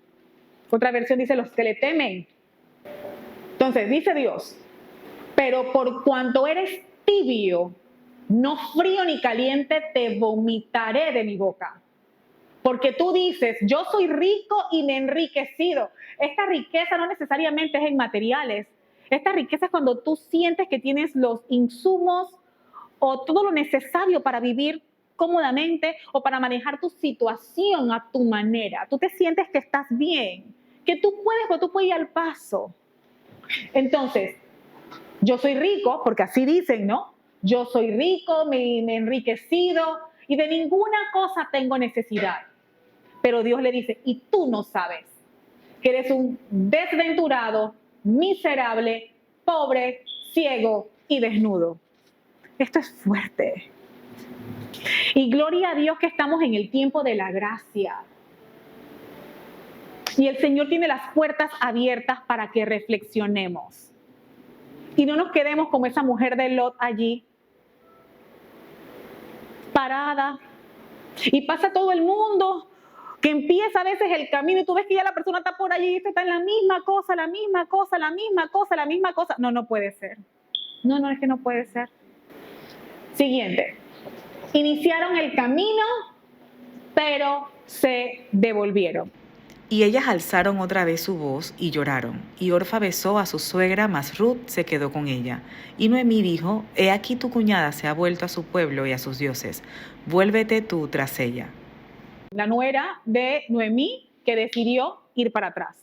Otra versión dice los que le temen. Entonces dice Dios, pero por cuanto eres tibio, no frío ni caliente, te vomitaré de mi boca. Porque tú dices, yo soy rico y me he enriquecido. Esta riqueza no necesariamente es en materiales. Esta riqueza es cuando tú sientes que tienes los insumos o todo lo necesario para vivir cómodamente o para manejar tu situación a tu manera. Tú te sientes que estás bien, que tú puedes, pero tú puedes ir al paso. Entonces, yo soy rico, porque así dicen, ¿no? Yo soy rico, me he enriquecido y de ninguna cosa tengo necesidad. Pero Dios le dice, y tú no sabes que eres un desventurado, miserable, pobre, ciego y desnudo. Esto es fuerte. Y gloria a Dios que estamos en el tiempo de la gracia. Y el Señor tiene las puertas abiertas para que reflexionemos. Y no nos quedemos como esa mujer de Lot allí, parada. Y pasa todo el mundo, que empieza a veces el camino y tú ves que ya la persona está por allí y está en la misma cosa, la misma cosa, la misma cosa, la misma cosa. No, no puede ser. No, es que no puede ser. Siguiente. Iniciaron el camino, pero se devolvieron. Y ellas alzaron otra vez su voz y lloraron. Y Orfa besó a su suegra, mas Ruth se quedó con ella. Y Noemí dijo: He aquí tu cuñada se ha vuelto a su pueblo y a sus dioses. Vuélvete tú tras ella. La nuera de Noemí que decidió ir para atrás.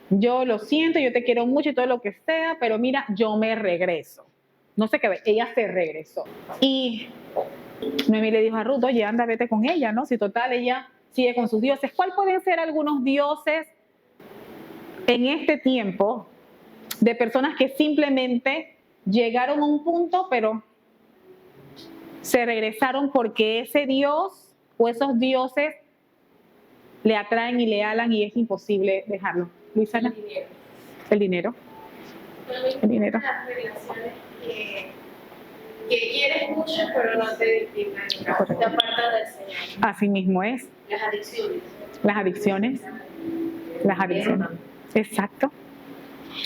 Yo lo siento, yo te quiero mucho y todo lo que sea, pero mira, yo me regreso. No sé qué ver, ella se regresó. Y Noemí le dijo a Ruth: oye, anda, vete con ella, ¿no? Si total, ella sigue con sus dioses. ¿Cuáles pueden ser algunos dioses en este tiempo de personas que simplemente llegaron a un punto, pero se regresaron porque ese dios o esos dioses le atraen y le alan y es imposible dejarlo? Luisana. El dinero. El dinero. Las relaciones que quieres mucho, pero no te dignifican, Correcto. te apartan del Señor. Así mismo es. Las adicciones. Las adicciones. Las adicciones. Exacto.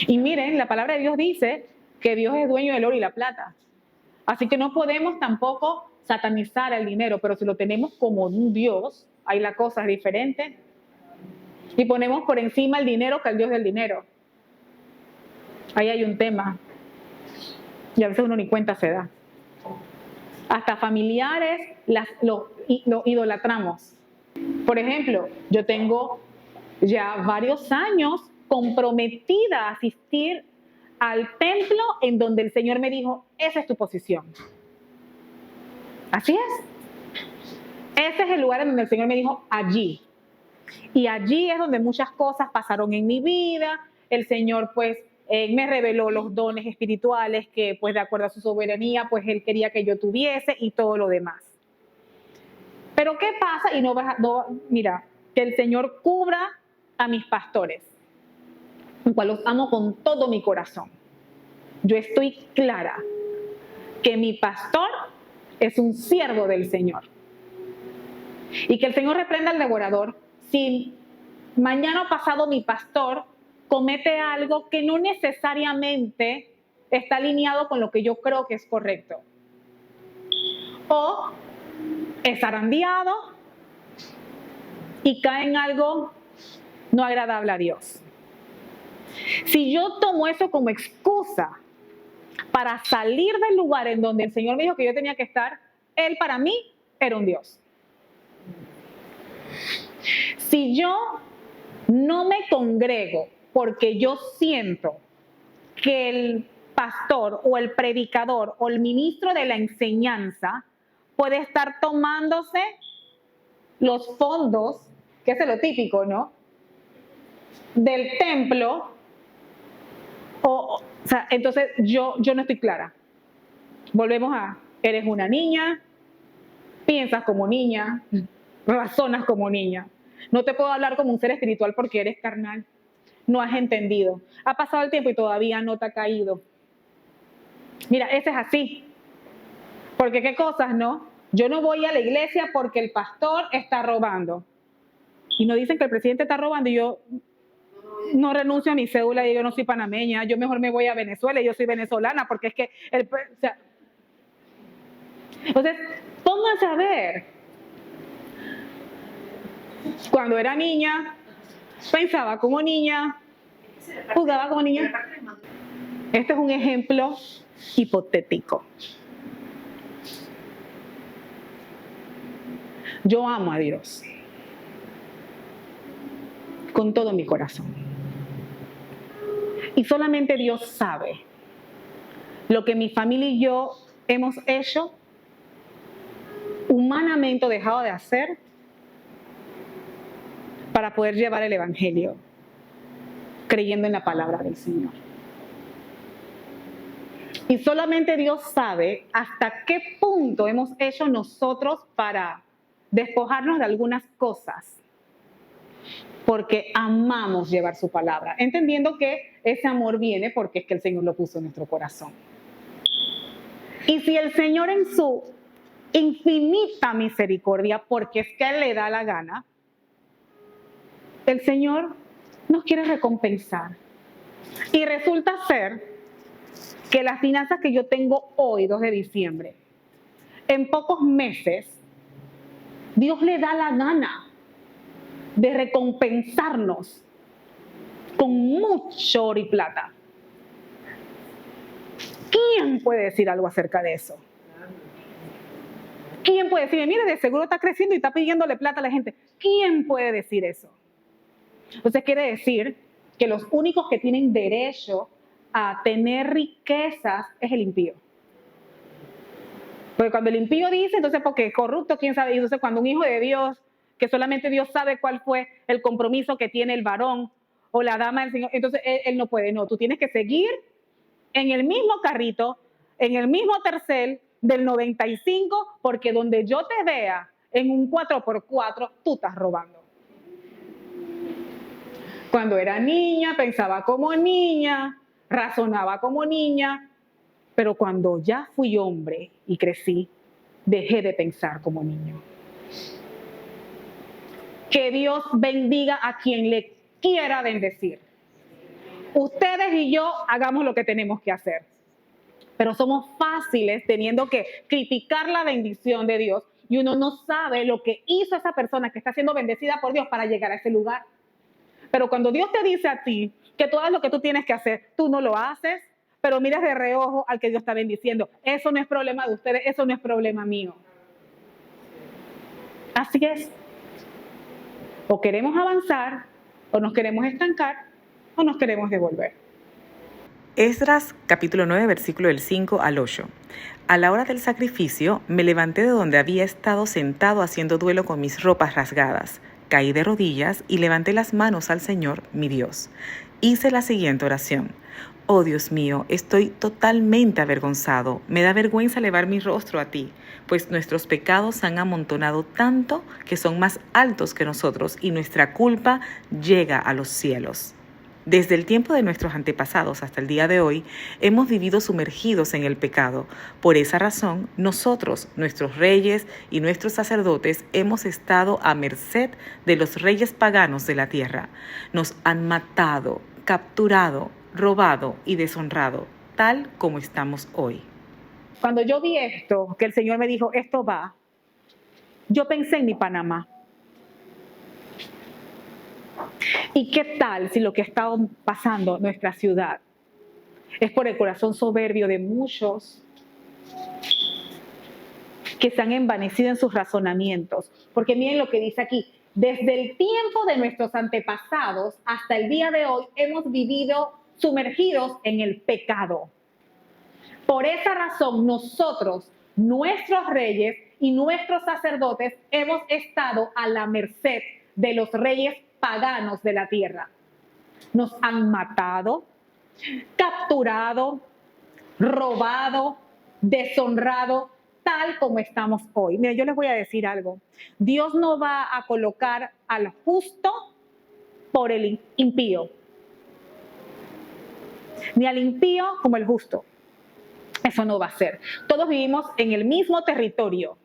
Y miren, la palabra de Dios dice que Dios es dueño del oro y la plata. Así que no podemos tampoco satanizar el dinero, pero si lo tenemos como un Dios, ahí la cosa es diferente. Y ponemos por encima el dinero que el Dios del dinero. Ahí hay un tema. Y a veces uno ni cuenta se da. Hasta familiares lo idolatramos. Por ejemplo, yo tengo ya varios años comprometida a asistir al templo en donde el Señor me dijo: esa es tu posición. Así es. Ese es el lugar en donde el Señor me dijo: allí. Y allí es donde muchas cosas pasaron en mi vida. El Señor pues me reveló los dones espirituales que pues de acuerdo a su soberanía pues Él quería que yo tuviese y todo lo demás. Pero ¿qué pasa? Y mira, que el Señor cubra a mis pastores, los cuales los amo con todo mi corazón. Yo estoy clara que mi pastor es un siervo del Señor. Y que el Señor reprenda al devorador si mañana o pasado mi pastor comete algo que no necesariamente está alineado con lo que yo creo que es correcto. O es zarandeado y cae en algo no agradable a Dios. Si yo tomo eso como excusa para salir del lugar en donde el Señor me dijo que yo tenía que estar, Él para mí era un Dios. Si yo no me congrego porque yo siento que el pastor o el predicador o el ministro de la enseñanza puede estar tomándose los fondos, que es lo típico, ¿no?, del templo, o sea, entonces yo no estoy clara. Volvemos a: eres una niña, piensas como niña, razonas como niña. No te puedo hablar como un ser espiritual porque eres carnal. No has entendido. Ha pasado el tiempo y todavía no te ha caído. Mira, ese es así. Porque qué cosas, ¿no? Yo no voy a la iglesia porque el pastor está robando. Y no dicen que el presidente está robando y yo no renuncio a mi cédula y yo no soy panameña. Yo mejor me voy a Venezuela y yo soy venezolana porque es que... Entonces, pónganse a ver. Cuando era niña, pensaba como niña, jugaba como niña. Este es un ejemplo hipotético. Yo amo a Dios con todo mi corazón. Y solamente Dios sabe lo que mi familia y yo hemos hecho, humanamente dejado de hacer, para poder llevar el evangelio, creyendo en la palabra del Señor. Y solamente Dios sabe hasta qué punto hemos hecho nosotros para despojarnos de algunas cosas, porque amamos llevar su palabra, entendiendo que ese amor viene porque es que el Señor lo puso en nuestro corazón. Y si el Señor en su infinita misericordia, porque es que Él le da la gana, el Señor nos quiere recompensar. Y resulta ser que las finanzas que yo tengo hoy, 2 de diciembre, en pocos meses, Dios le da la gana de recompensarnos con mucho oro y plata. ¿Quién puede decir algo acerca de eso? ¿Quién puede decir, mire, de seguro está creciendo y está pidiéndole plata a la gente? ¿Quién puede decir eso? Entonces quiere decir que los únicos que tienen derecho a tener riquezas es el impío. Porque cuando el impío dice, entonces porque es corrupto, quién sabe, y entonces cuando un hijo de Dios, que solamente Dios sabe cuál fue el compromiso que tiene el varón o la dama del Señor, entonces él no puede, no, tú tienes que seguir en el mismo carrito, en el mismo tercel del 95, porque donde yo te vea en un 4x4, tú estás robando. Cuando era niña, pensaba como niña, razonaba como niña, pero cuando ya fui hombre y crecí, dejé de pensar como niño. Que Dios bendiga a quien le quiera bendecir. Ustedes y yo hagamos lo que tenemos que hacer. Pero somos fáciles teniendo que criticar la bendición de Dios y uno no sabe lo que hizo esa persona que está siendo bendecida por Dios para llegar a ese lugar. Pero cuando Dios te dice a ti que todo lo que tú tienes que hacer, tú no lo haces, pero miras de reojo al que Dios está bendiciendo. Eso no es problema de ustedes, eso no es problema mío. Así es. O queremos avanzar, o nos queremos estancar, o nos queremos devolver. Esdras capítulo 9, versículo del 5 al 8. A la hora del sacrificio, me levanté de donde había estado sentado haciendo duelo con mis ropas rasgadas. Caí de rodillas y levanté las manos al Señor, mi Dios. Hice la siguiente oración. Oh Dios mío, estoy totalmente avergonzado. Me da vergüenza elevar mi rostro a ti, pues nuestros pecados han amontonado tanto que son más altos que nosotros y nuestra culpa llega a los cielos. Desde el tiempo de nuestros antepasados hasta el día de hoy, hemos vivido sumergidos en el pecado. Por esa razón, nosotros, nuestros reyes y nuestros sacerdotes, hemos estado a merced de los reyes paganos de la tierra. Nos han matado, capturado, robado y deshonrado, tal como estamos hoy. Cuando yo vi esto, que el Señor me dijo, esto va, yo pensé en mi Panamá. ¿Y qué tal si lo que está pasando en nuestra ciudad es por el corazón soberbio de muchos que se han envanecido en sus razonamientos? Porque miren lo que dice aquí, desde el tiempo de nuestros antepasados hasta el día de hoy hemos vivido sumergidos en el pecado. Por esa razón nosotros, nuestros reyes y nuestros sacerdotes hemos estado a la merced de los reyes paganos de la tierra. Nos han matado, capturado, robado, deshonrado, tal como estamos hoy. Mira, yo les voy a decir algo. Dios no va a colocar al justo por el impío, ni al impío como el justo. Eso no va a ser. Todos vivimos en el mismo territorio.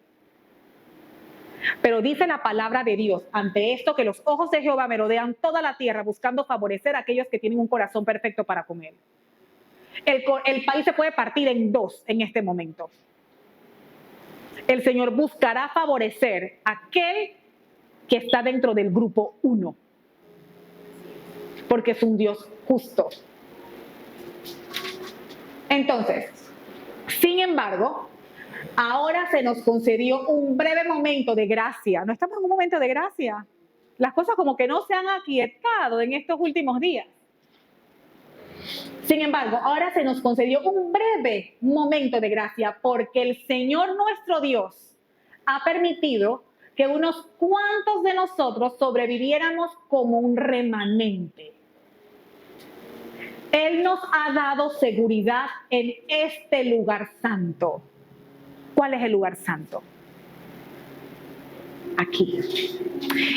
Pero dice la palabra de Dios, ante esto que los ojos de Jehová merodean toda la tierra buscando favorecer a aquellos que tienen un corazón perfecto para con él. El país se puede partir en dos en este momento. El Señor buscará favorecer a aquel que está dentro del grupo 1, porque es un Dios justo. Entonces, sin embargo, ahora se nos concedió un breve momento de gracia. No estamos en un momento de gracia. Las cosas como que no se han aquietado en estos últimos días. Sin embargo, ahora se nos concedió un breve momento de gracia porque el Señor nuestro Dios ha permitido que unos cuantos de nosotros sobreviviéramos como un remanente. Él nos ha dado seguridad en este lugar santo. ¿Cuál es el lugar santo? Aquí.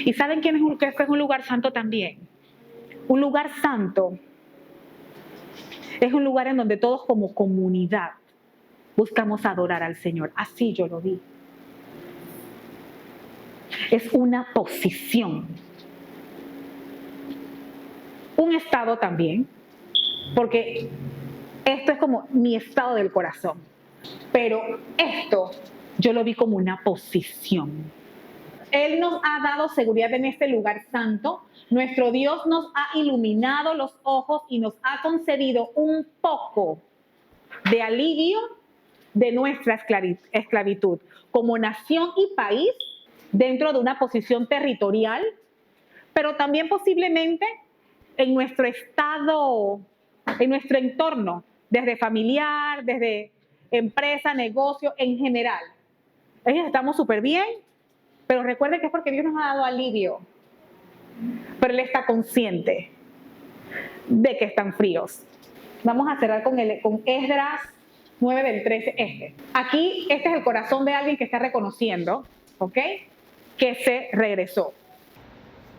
¿Y saben qué es un lugar santo también? Un lugar santo es un lugar en donde todos como comunidad buscamos adorar al Señor. Así yo lo vi. Es una posición. Un estado también, porque esto es como mi estado del corazón. Pero esto Yo lo vi como una posición. Él nos ha dado seguridad en este lugar santo. Nuestro Dios nos ha iluminado los ojos y nos ha concedido un poco de alivio de nuestra esclavitud como nación y país dentro de una posición territorial, pero también posiblemente en nuestro estado, en nuestro entorno, desde familiar, desde empresa, negocio, en general. Estamos súper bien, pero recuerden que es porque Dios nos ha dado alivio. Pero Él está consciente de que están fríos. Vamos a cerrar con Esdras 9 del 13. Aquí, este es el corazón de alguien que está reconociendo, ¿ok?, que se regresó.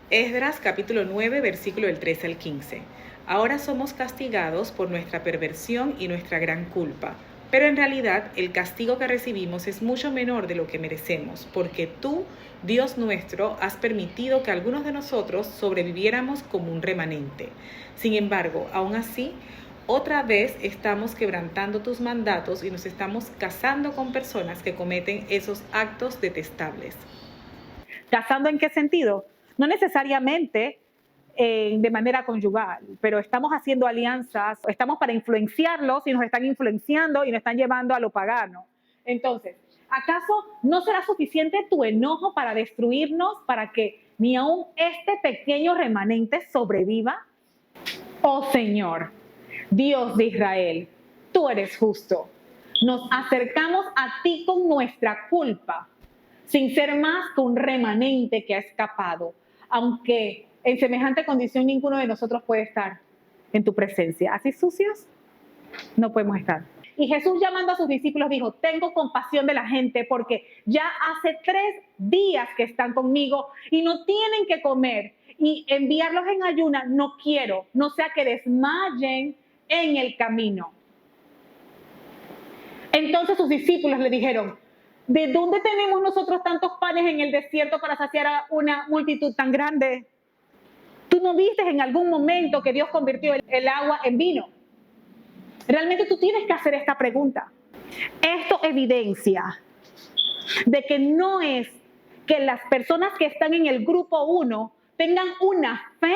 Esdras capítulo 9, versículo del 13 al 15. Ahora somos castigados por nuestra perversión y nuestra gran culpa. Pero en realidad el castigo que recibimos es mucho menor de lo que merecemos, porque tú, Dios nuestro, has permitido que algunos de nosotros sobreviviéramos como un remanente. Sin embargo, aún así, otra vez estamos quebrantando tus mandatos y nos estamos casando con personas que cometen esos actos detestables. ¿Casando en qué sentido? No necesariamente de manera conyugal, pero estamos haciendo alianzas, estamos para influenciarlos y nos están influenciando y nos están llevando a lo pagano. Entonces, ¿acaso no será suficiente tu enojo para destruirnos, para que ni aún este pequeño remanente sobreviva? Oh Señor, Dios de Israel, tú eres justo. Nos acercamos a ti con nuestra culpa, sin ser más que un remanente que ha escapado, aunque en semejante condición ninguno de nosotros puede estar en tu presencia. Así sucios no podemos estar. Y Jesús, llamando a sus discípulos, dijo: tengo compasión de la gente porque ya hace 3 días que están conmigo y no tienen que comer, y enviarlos en ayuna no quiero, no sea que desmayen en el camino. Entonces sus discípulos le dijeron: ¿de dónde tenemos nosotros tantos panes en el desierto para saciar a una multitud tan grande? ¿Tú no viste en algún momento que Dios convirtió el agua en vino? Realmente tú tienes que hacer esta pregunta. Esto evidencia de que no es que las personas que están en el grupo 1 tengan una fe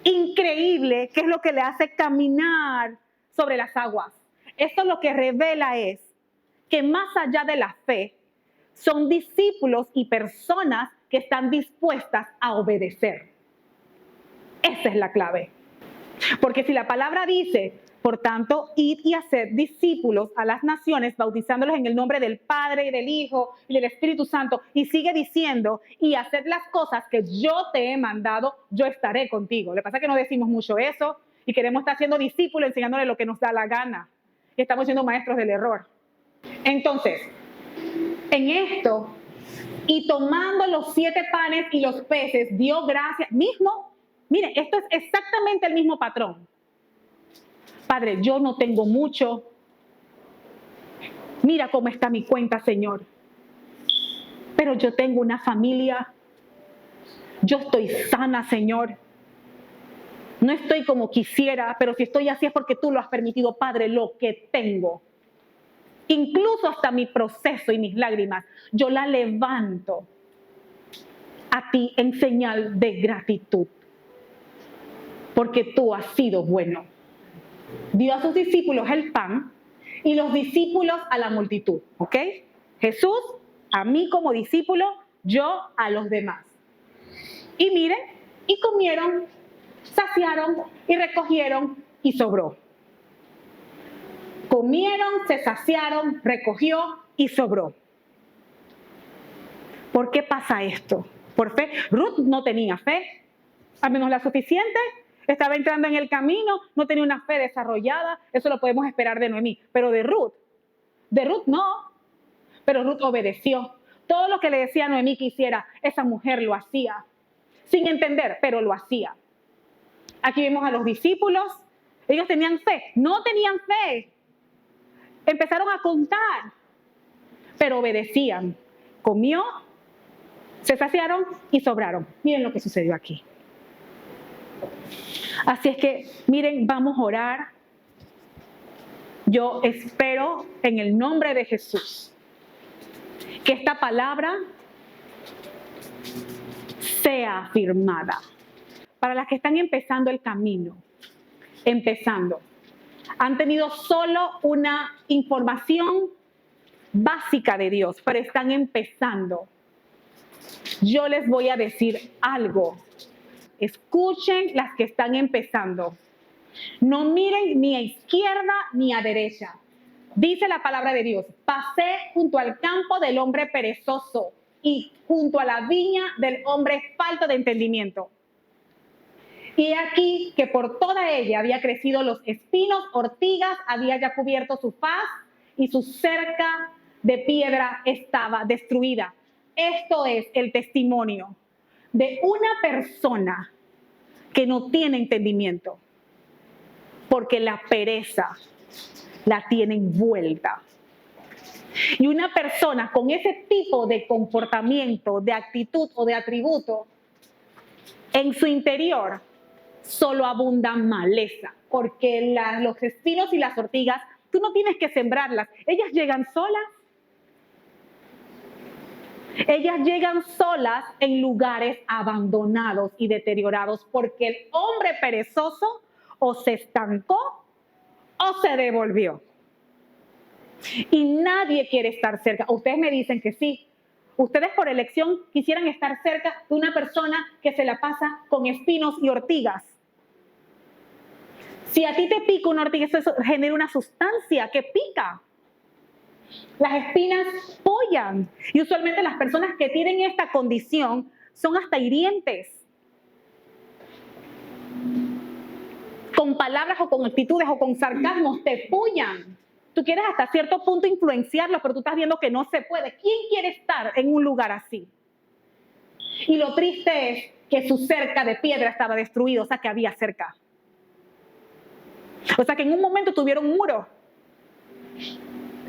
increíble, que es lo que le hace caminar sobre las aguas. Esto lo que revela es que más allá de la fe, son discípulos y personas que están dispuestas a obedecer. Esa es la clave. Porque si la palabra dice: por tanto, id y haced discípulos a las naciones, bautizándolos en el nombre del Padre y del Hijo y del Espíritu Santo, y sigue diciendo: y haced las cosas que yo te he mandado, yo estaré contigo. Lo que pasa es que no decimos mucho eso y queremos estar siendo discípulos, enseñándole lo que nos da la gana. Y estamos siendo maestros del error. Entonces, en esto, y tomando los 7 panes y los peces, dio gracias. Miren, esto es exactamente el mismo patrón. Padre, yo no tengo mucho. Mira cómo está mi cuenta, Señor. Pero yo tengo una familia. Yo estoy sana, Señor. No estoy como quisiera, pero si estoy así es porque tú lo has permitido, Padre, lo que tengo. Incluso hasta mi proceso y mis lágrimas, yo la levanto a ti en señal de gratitud. Porque tú has sido bueno. Dio a sus discípulos el pan y los discípulos a la multitud, ¿ok? Jesús a mí como discípulo, yo a los demás. Y miren, y comieron, saciaron y recogieron y sobró. Comieron, se saciaron, recogió y sobró. ¿Por qué pasa esto? Por fe. Ruth no tenía fe, al menos la suficiente. Estaba entrando en el camino, no tenía una fe desarrollada. Eso lo podemos esperar de Noemí. Pero de Ruth no. Pero Ruth obedeció. Todo lo que le decía a Noemí que hiciera, esa mujer lo hacía. Sin entender, pero lo hacía. Aquí vemos a los discípulos. Ellos tenían fe. No tenían fe. Empezaron a contar, pero obedecían. Comió, se saciaron y sobraron. Miren lo que sucedió aquí. Así es que, miren, vamos a orar. Yo espero en el nombre de Jesús que esta palabra sea afirmada. Para las que están empezando el camino, han tenido solo una información básica de Dios, pero están empezando. Yo les voy a decir algo. Escuchen las que están empezando. No miren ni a izquierda ni a derecha. Dice la palabra de Dios: pasé junto al campo del hombre perezoso y junto a la viña del hombre falto de entendimiento. Y aquí que por toda ella había crecido los espinos, ortigas, había ya cubierto su faz y su cerca de piedra estaba destruida. Esto es el testimonio de una persona que no tiene entendimiento, porque la pereza la tiene envuelta. Y una persona con ese tipo de comportamiento, de actitud o de atributo, en su interior solo abunda maleza, porque los espinos y las ortigas, tú no tienes que sembrarlas, ellas llegan solas. Ellas llegan solas en lugares abandonados y deteriorados, porque el hombre perezoso o se estancó o se devolvió. Y nadie quiere estar cerca. Ustedes me dicen que sí. Ustedes por elección quisieran estar cerca de una persona que se la pasa con espinos y ortigas. Si a ti te pica una ortiga, eso genera una sustancia que pica. Las espinas pollan. Y usualmente las personas que tienen esta condición son hasta hirientes. Con palabras o con actitudes o con sarcasmos te pullan. Tú quieres hasta cierto punto influenciarlos, pero tú estás viendo que no se puede. ¿Quién quiere estar en un lugar así? Y lo triste es que su cerca de piedra estaba destruida, o sea que había cerca. O sea que en un momento tuvieron un muro.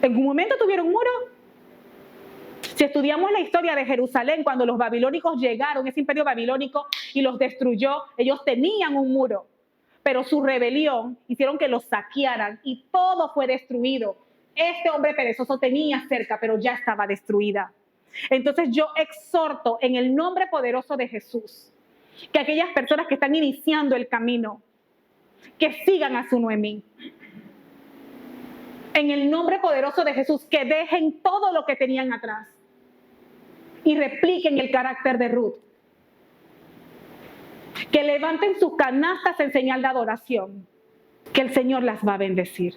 En un momento tuvieron un muro. Si estudiamos la historia de Jerusalén, cuando los babilónicos llegaron, ese imperio babilónico, y los destruyó, ellos tenían un muro. Pero su rebelión hicieron que los saquearan y todo fue destruido. Este hombre perezoso tenía cerca, pero ya estaba destruida. Entonces yo exhorto en el nombre poderoso de Jesús que aquellas personas que están iniciando el camino, que sigan a su Noemí. En el nombre poderoso de Jesús, que dejen todo lo que tenían atrás y repliquen el carácter de Ruth. Que levanten sus canastas en señal de adoración, que el Señor las va a bendecir.